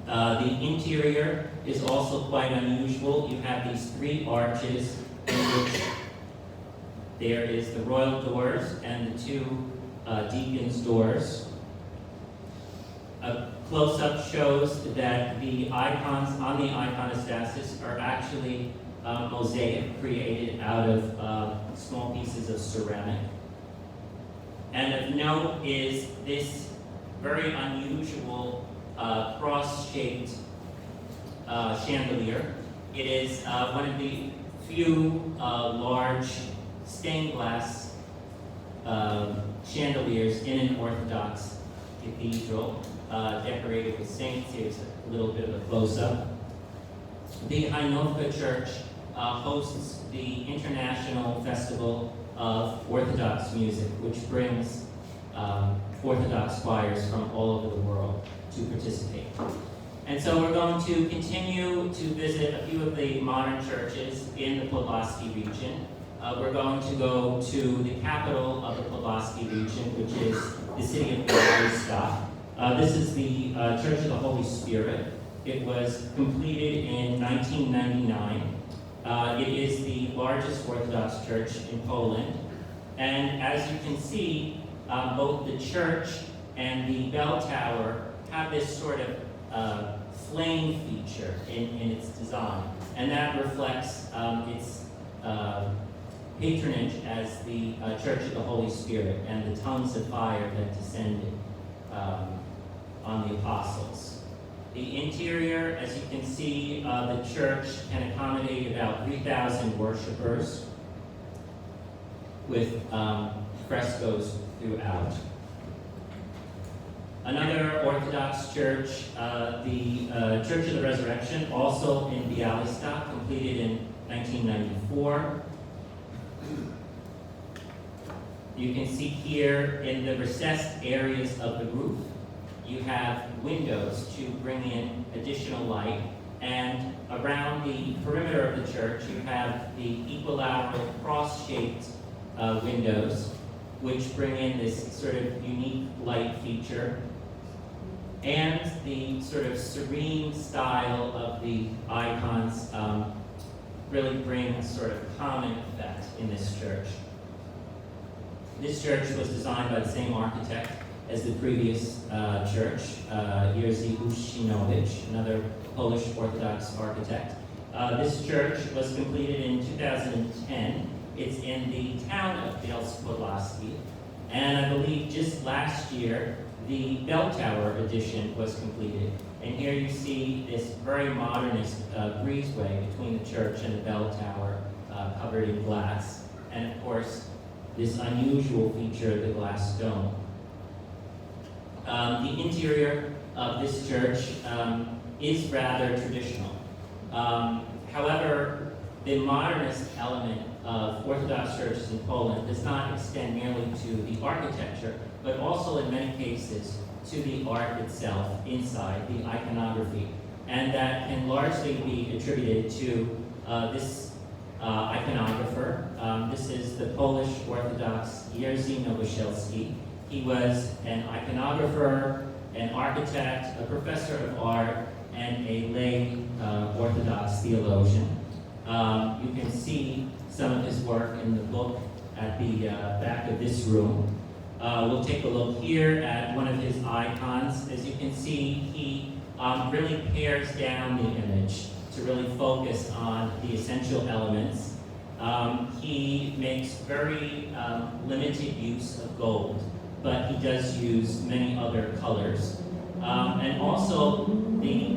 The interior is also quite unusual. You have these three arches in which there is the royal doors and the two deacons' doors. A close-up shows that the icons on the iconostasis are actually mosaic created out of small pieces of ceramic. And of note is this very unusual cross-shaped chandelier. It is one of the few large stained glass chandeliers in an Orthodox cathedral, decorated with saints. Here's a little bit of a close-up. The Hainofka Church hosts the International Festival of Orthodox Music, which brings Orthodox choirs from all over the world to participate. And so we're going to continue to visit a few of the modern churches in the Podlasky region. We're going to go to the capital of the Podlasky region, which is the city of Białystok. This is the Church of the Holy Spirit. It was completed in 1999. It is the largest Orthodox church in Poland. And as you can see, both the church and the bell tower have this sort of flame feature in its design. And that reflects its patronage as the Church of the Holy Spirit and the tongues of fire that descended on the apostles. The interior, as you can see, the church can accommodate about 3,000 worshipers with frescoes throughout. Another Orthodox church, the Church of the Resurrection, also in Białystok, completed in 1994. You can see here in the recessed areas of the roof, you have windows to bring in additional light, and around the perimeter of the church, you have the equilateral cross-shaped windows, which bring in this sort of unique light feature, and the sort of serene style of the icons really bring a sort of calming effect in this church. This church was designed by the same architect as the previous church, Jerzy Uszynowicz, another Polish Orthodox architect. This church was completed in 2010. It's in the town of Bielsk Podlaski, and I believe just last year the bell tower addition was completed. And here you see this very modernist breezeway between the church and the bell tower covered in glass, and of course this unusual feature of the glass dome. The interior of this church is rather traditional. However, the modernist element of Orthodox churches in Poland does not extend merely to the architecture, but also in many cases to the art itself inside, the iconography. And that can largely be attributed to this iconographer. This is the Polish Orthodox Jerzy Nowosielski. He was an iconographer, an architect, a professor of art, and a lay Orthodox theologian. You can see some of his work in the book at the back of this room. We'll take a look here at one of his icons. As you can see, he really pares down the image to really focus on the essential elements. He makes very limited use of gold, but he does use many other colors. And also, the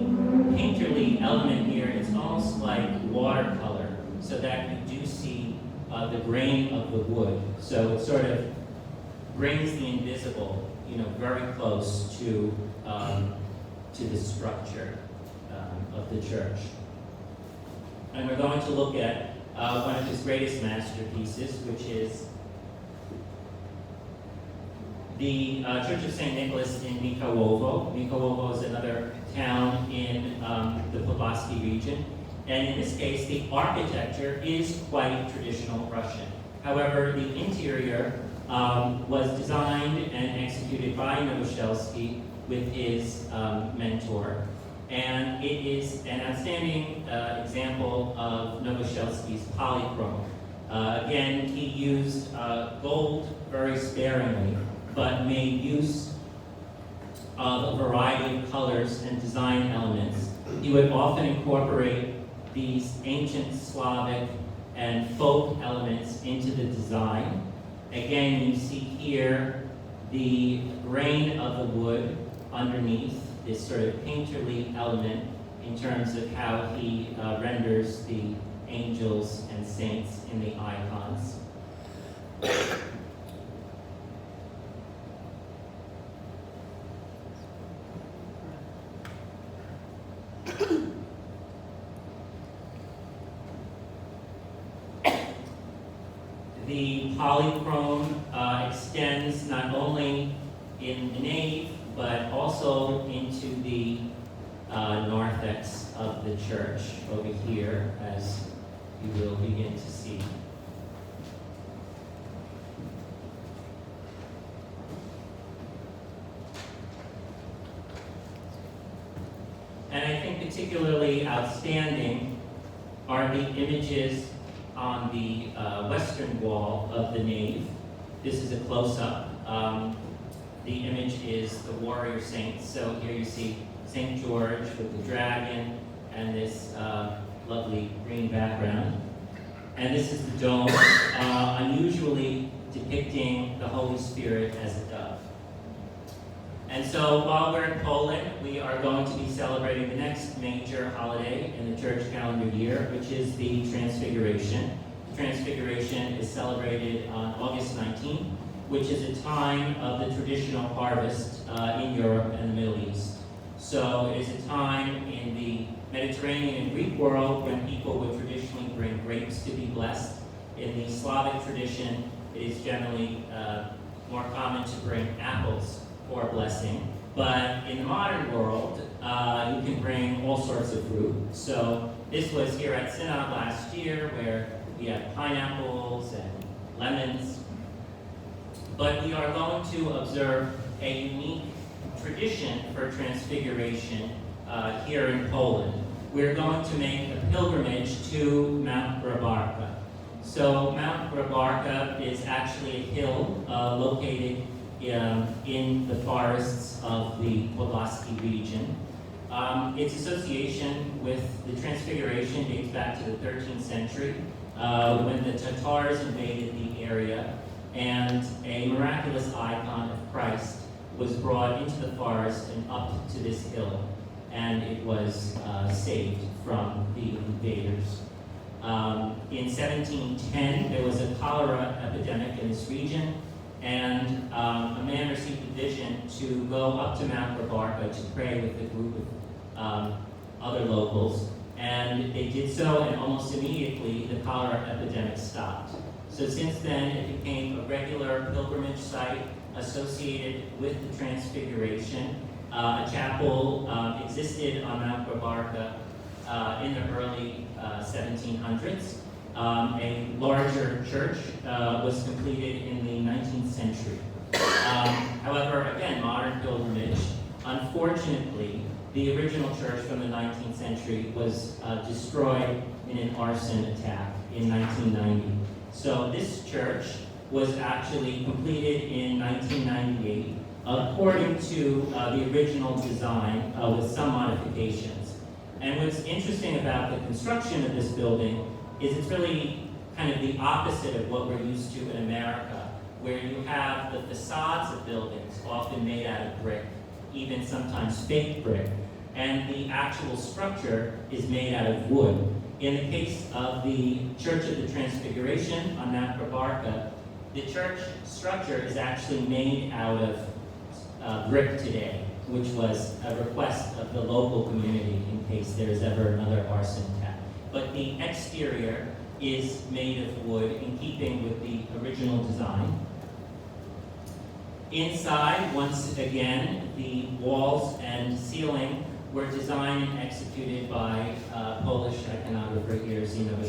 painterly element here is almost like watercolor, so that you do see the grain of the wood. So it sort of brings the invisible, very close to the structure of the church. And we're going to look at one of his greatest masterpieces, which is the Church of St. Nicholas in Mikołowo. Mikołowo is another town in the Podlaski region. And in this case, the architecture is quite traditional Russian. However, the interior was designed and executed by Novoselsky with his mentor. And it is an outstanding example of Novoselsky's polychrome. Again, he used gold very sparingly, but made use of a variety of colors and design elements. He would often incorporate these ancient Slavic and folk elements into the design. Again, you see here the grain of the wood underneath, this sort of painterly element in terms of how he renders the angels and saints in the icons. The polychrome extends not only in the nave, but also into the narthex of the church over here, as you will begin to see. And I think particularly outstanding are the images on the western wall of the nave. This is a close-up. The image is the warrior saints. So here you see St. George with the dragon and this lovely green background. And this is the dome, unusually depicting the Holy Spirit as a dove. And so while we're in Poland, we are going to be celebrating the next major holiday in the church calendar year, which is the Transfiguration. The Transfiguration is celebrated on August 19th, which is a time of the traditional harvest in Europe and the Middle East. So it is a time in the Mediterranean and Greek world when people would traditionally bring grapes to be blessed. In the Slavic tradition, it is generally more common to bring apples for blessing. But in the modern world, you can bring all sorts of fruit. So this was here at Synod last year, where we have pineapples and lemons. But we are going to observe a unique tradition for Transfiguration here in Poland. We're going to make a pilgrimage to Mount Grabarka. So Mount Grabarka is actually a hill located in the forests of the Podlaski region. Its association with the Transfiguration dates back to the 13th century when the Tatars invaded the area and a miraculous icon of Christ was brought into the forest and up to this hill, and it was saved from the invaders. In 1710, there was a cholera epidemic in this region, and a man received a vision to go up to Mount Grabarka to pray with a group of other locals, and they did so, and almost immediately the cholera epidemic stopped. So since then, it became a regular pilgrimage site associated with the Transfiguration. A chapel existed on Mount Grabarka in the early 1700s. A larger church was completed in the 19th century. However, again, modern pilgrimage. Unfortunately, the original church from the 19th century was destroyed in an arson attack in 1990. So this church was actually completed in 1998 according to the original design with some modifications. And what's interesting about the construction of this building is it's really kind of the opposite of what we're used to in America, where you have the facades of buildings often made out of brick, even sometimes fake brick, and the actual structure is made out of wood. In the case of the Church of the Transfiguration on Mount Grabarka, the church structure is actually made out of brick today, which was a request of the local community in case there is ever another arson attack. but the exterior is made of wood in keeping with the original design. Inside, once again, the walls and ceiling were designed and executed by Polish iconographer here, Synod.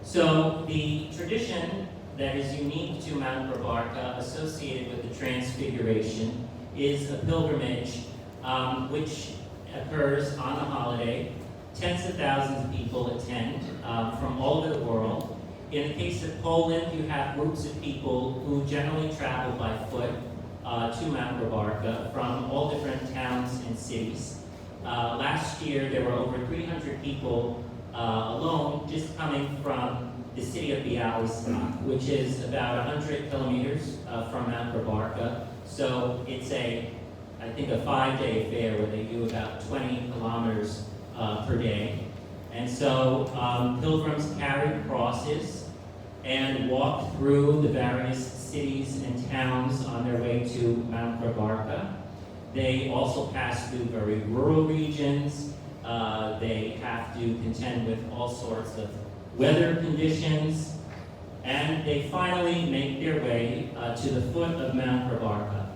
So the tradition that is unique to Mount Pravarka, associated with the Transfiguration, is a pilgrimage which occurs on the holiday. Tens of thousands of people attend from all over the world. In the case of Poland, you have groups of people who generally travel by foot to Mount Pravarka from all different towns and cities. Last year, there were over 300 people alone just coming from the city of Białystok, which is about 100 kilometers from Mount Pravarka. So it's I think a 5-day affair where they do about 20 kilometers per day. And so pilgrims carry crosses and walk through the various cities and towns on their way to Mount Pravarka. They also pass through very rural regions. They have to contend with all sorts of weather conditions, and they finally make their way to the foot of Mount Pravarka.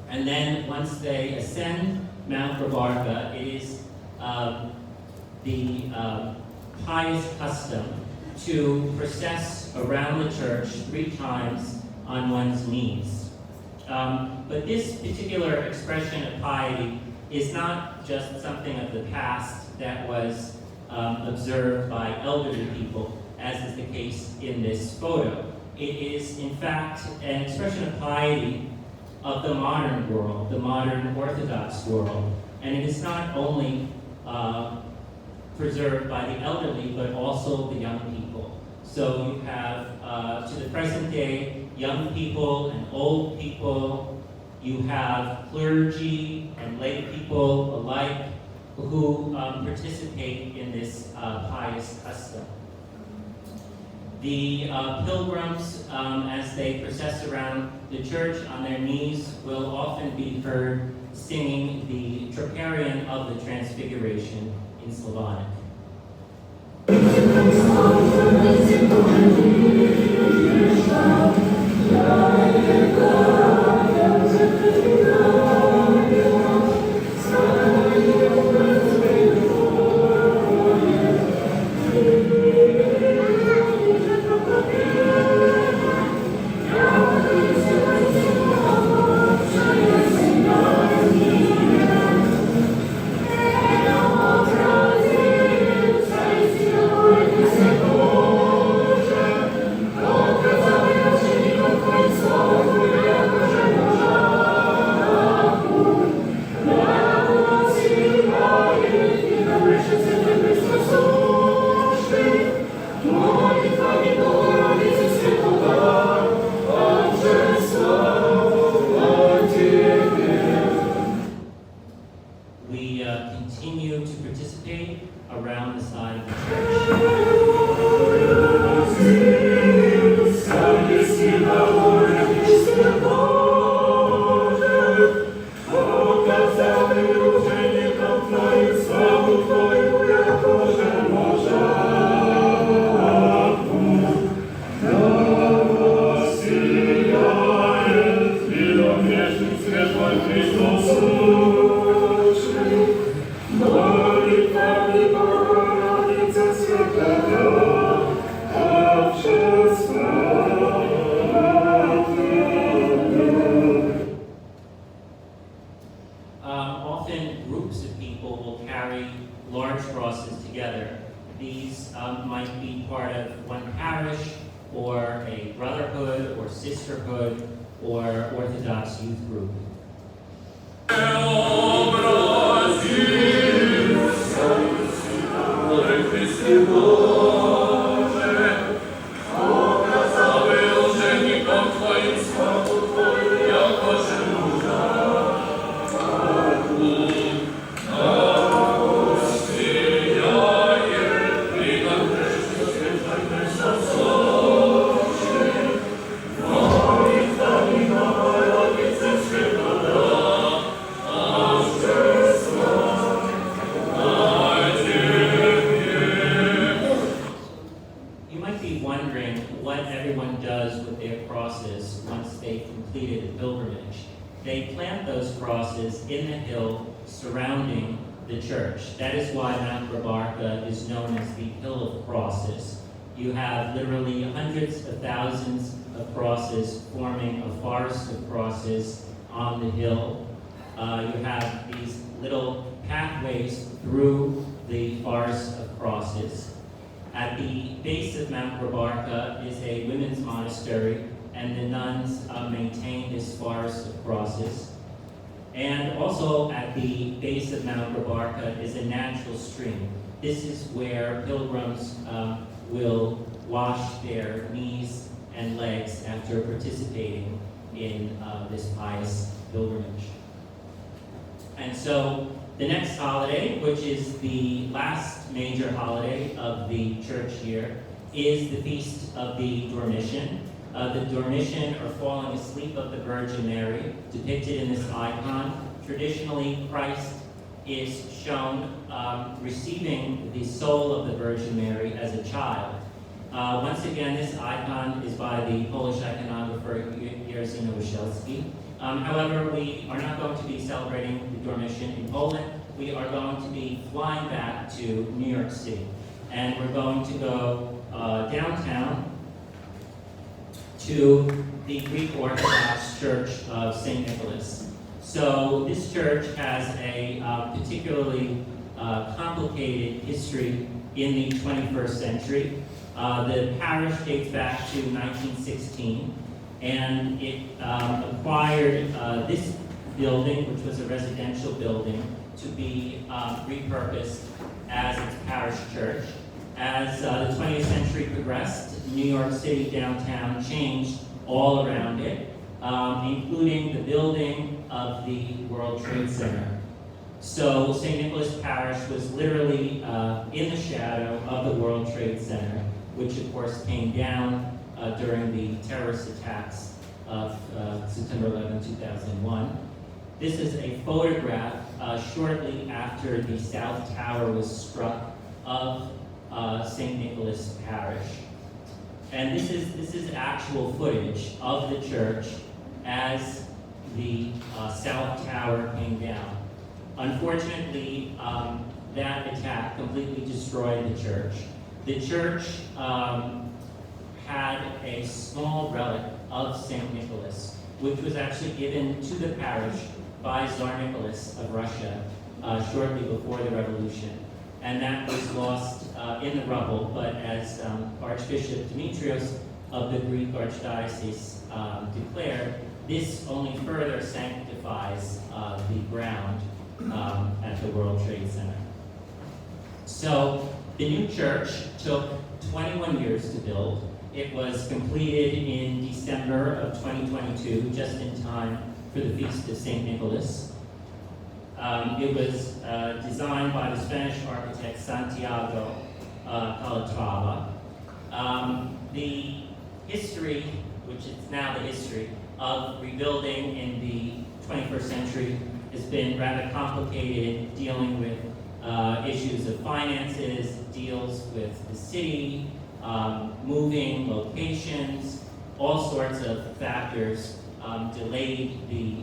And then once they ascend Mount Pravarka, it is the pious custom to process around the church 3 times on one's knees. But this particular expression of piety is not just something of the past that was observed by elderly people, as is the case in this photo. It is, in fact, an expression of piety of the modern world, the modern Orthodox world. And it is not only preserved by the elderly, but also the young people. So you have, to the present day, young people and old people. You have clergy and lay people alike who participate in this pious custom. The pilgrims, as they process around the church on their knees, will often be heard singing the Troparion of the Transfiguration in Slavonic. We continue to participate around the side of the church. Often groups of people will carry large crosses together. These might be part of one parish, or a brotherhood, or sisterhood, or Orthodox youth group. crosses in the hill surrounding the church. That is why Mount Rabarca is known as the Hill of Crosses. You have literally hundreds of thousands of crosses forming a forest of crosses on the hill. You have these little pathways through the forest of crosses. At the base of Mount Rabarca is a women's monastery, and the nuns maintain this forest of crosses. And also at the base of Mount Rabarca is a natural stream. This is where pilgrims will wash their knees and legs after participating in this pious pilgrimage. And so the next holiday, which is the last major holiday of the church year, is the Feast of the Dormition. The Dormition, or falling asleep of the Virgin Mary, depicted in this icon. Traditionally, Christ is shown receiving the soul of the Virgin Mary as a child. Once again, this icon is by the Polish iconographer Jerzy Nowosielski. However, we are not going to be celebrating the Dormition in Poland. We are going to be flying back to New York City. And we're going to go downtown to the Greek Orthodox Church of St. Nicholas. So this church has a particularly complicated history in the 21st century. The parish dates back to 1916, and it acquired this building, which was a residential building, to be repurposed as its parish church. As the 20th century progressed, New York City downtown changed all around it, including the building of the World Trade Center. So St. Nicholas Parish was literally in the shadow of the World Trade Center, which of course came down during the terrorist attacks of September 11, 2001. This is a photograph shortly after the South Tower was struck of St. Nicholas Parish. And this is actual footage of the church as the South Tower came down. Unfortunately, that attack completely destroyed the church. The church had a small relic of St. Nicholas, which was actually given to the parish by Tsar Nicholas of Russia shortly before the revolution. And that was lost in the rubble, but as Archbishop Demetrios of the Greek Archdiocese declared, this only further sanctifies the ground at the World Trade Center. So the new church took 21 years to build. It was completed in December of 2022, just in time for the Feast of St. Nicholas. It was designed by the Spanish architect Santiago Calatrava. The history, which is now the history, of rebuilding in the 21st century has been rather complicated, dealing with issues of finances, deals with the city, moving locations, all sorts of factors delayed the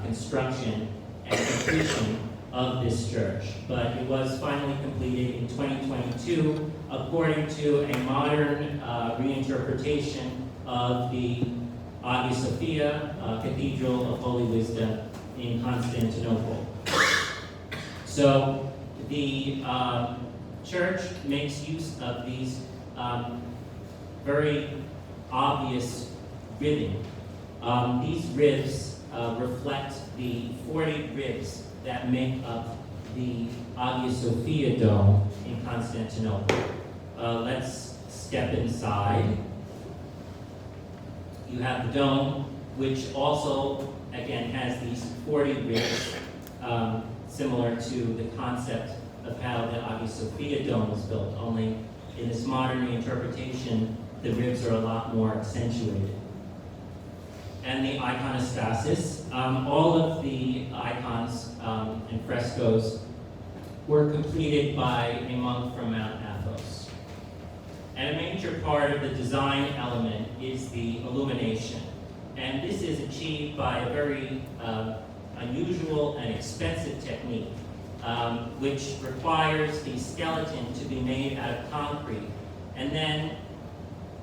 construction and completion of this church. But it was finally completed in 2022 according to a modern reinterpretation of the Hagia Sophia Cathedral of Holy Wisdom in Constantinople. So the church makes use of these very obvious ribbing. These ribs reflect the 40 ribs that make up the Hagia Sophia dome in Constantinople. Let's step inside. You have the dome, which also, again, has these 40 ribs, similar to the concept of how the Hagia Sophia dome was built, only in this modern reinterpretation, the ribs are a lot more accentuated. And the iconostasis, all of the icons and frescoes were completed by a monk from Mount Athos. And a major part of the design element is the illumination. And this is achieved by a very unusual and expensive technique, which requires the skeleton to be made out of concrete. And then,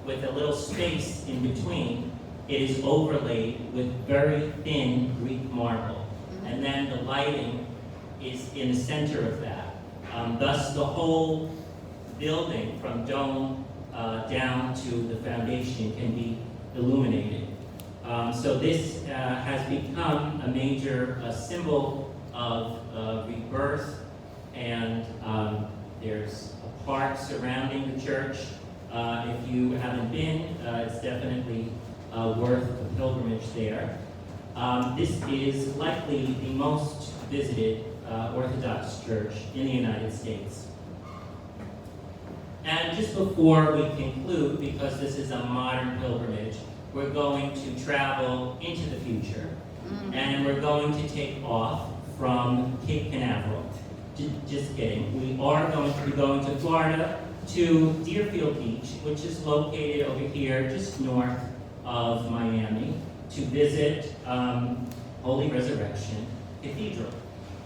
with a little space in between, it is overlaid with very thin Greek marble. And then the lighting is in the center of that. Thus, the whole building, from dome down to the foundation, can be illuminated. So this has become a major symbol of rebirth, and there's a park surrounding the church. If you haven't been, it's definitely worth a pilgrimage there. This is likely the most visited Orthodox church in the United States. And just before we conclude, because this is a modern pilgrimage, we're going to travel into the future, and we're going to take off from Cape Canaveral. Just kidding. We are going to be going to Florida, to Deerfield Beach, which is located over here just north of Miami, to visit Holy Resurrection Cathedral.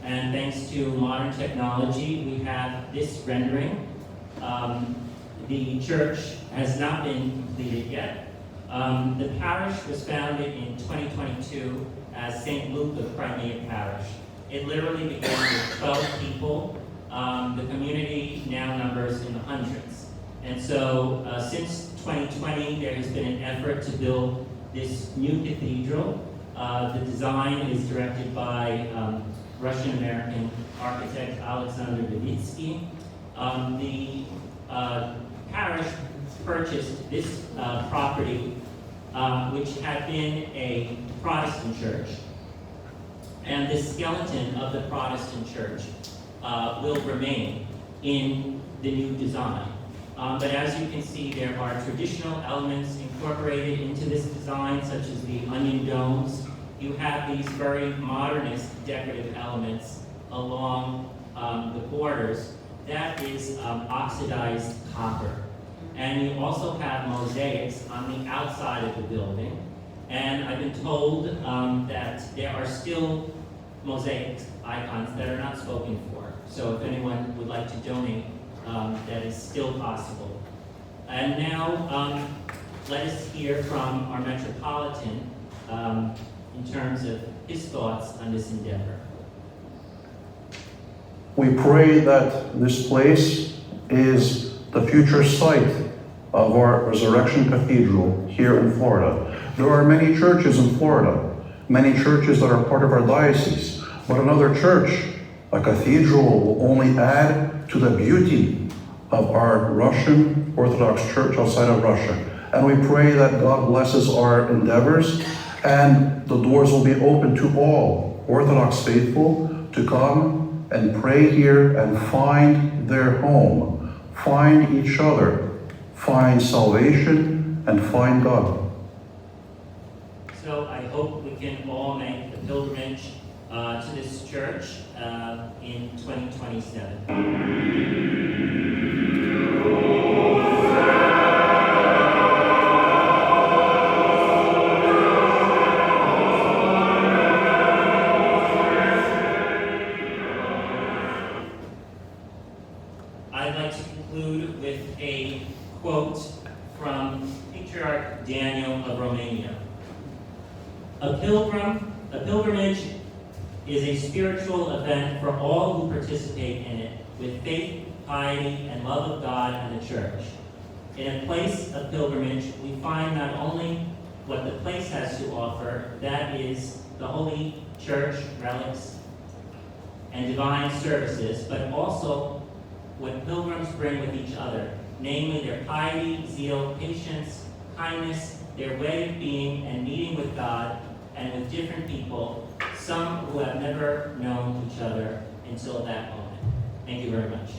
And thanks to modern technology, we have this rendering. The church has not been completed yet. The parish was founded in 2022 as St. Luke of Crimea Parish. It literally began with 12 people. The community now numbers in the hundreds. And so since 2020, there has been an effort to build this new cathedral. The design is directed by Russian-American architect Alexander Levitsky. The parish purchased this property, which had been a Protestant church. And the skeleton of the Protestant church will remain in the new design. But as you can see, there are traditional elements incorporated into this design, such as the onion domes. You have these very modernist decorative elements along the borders. That is oxidized copper. And you also have mosaics on the outside of the building. And I've been told that there are still mosaic icons that are not spoken for. So if anyone would like to donate, that is still possible. And now, let us hear from our Metropolitan in terms of his thoughts on this endeavor. We pray that this place is the future site of our Resurrection Cathedral here in Florida. There are many churches in Florida, many churches that are part of our diocese, but another church, a cathedral, will only add to the beauty of our Russian Orthodox Church outside of Russia. And we pray that God blesses our endeavors, and the doors will be open to all Orthodox faithful to come and pray here and find their home, find each other, find salvation, and find God. So I hope we can all make the pilgrimage to this church in 2027. I'd like to conclude with a quote from Patriarch Daniel of Romania. A pilgrimage is a spiritual event for all who participate in it with faith, piety, and love of God and the church. In a place of pilgrimage, we find not only what the place has to offer, that is the Holy Church, relics, and divine services, but also what pilgrims bring with each other, namely their piety, zeal, patience, kindness, their way of being and meeting with God and with different people, some who have never known each other until that moment. Thank you very much.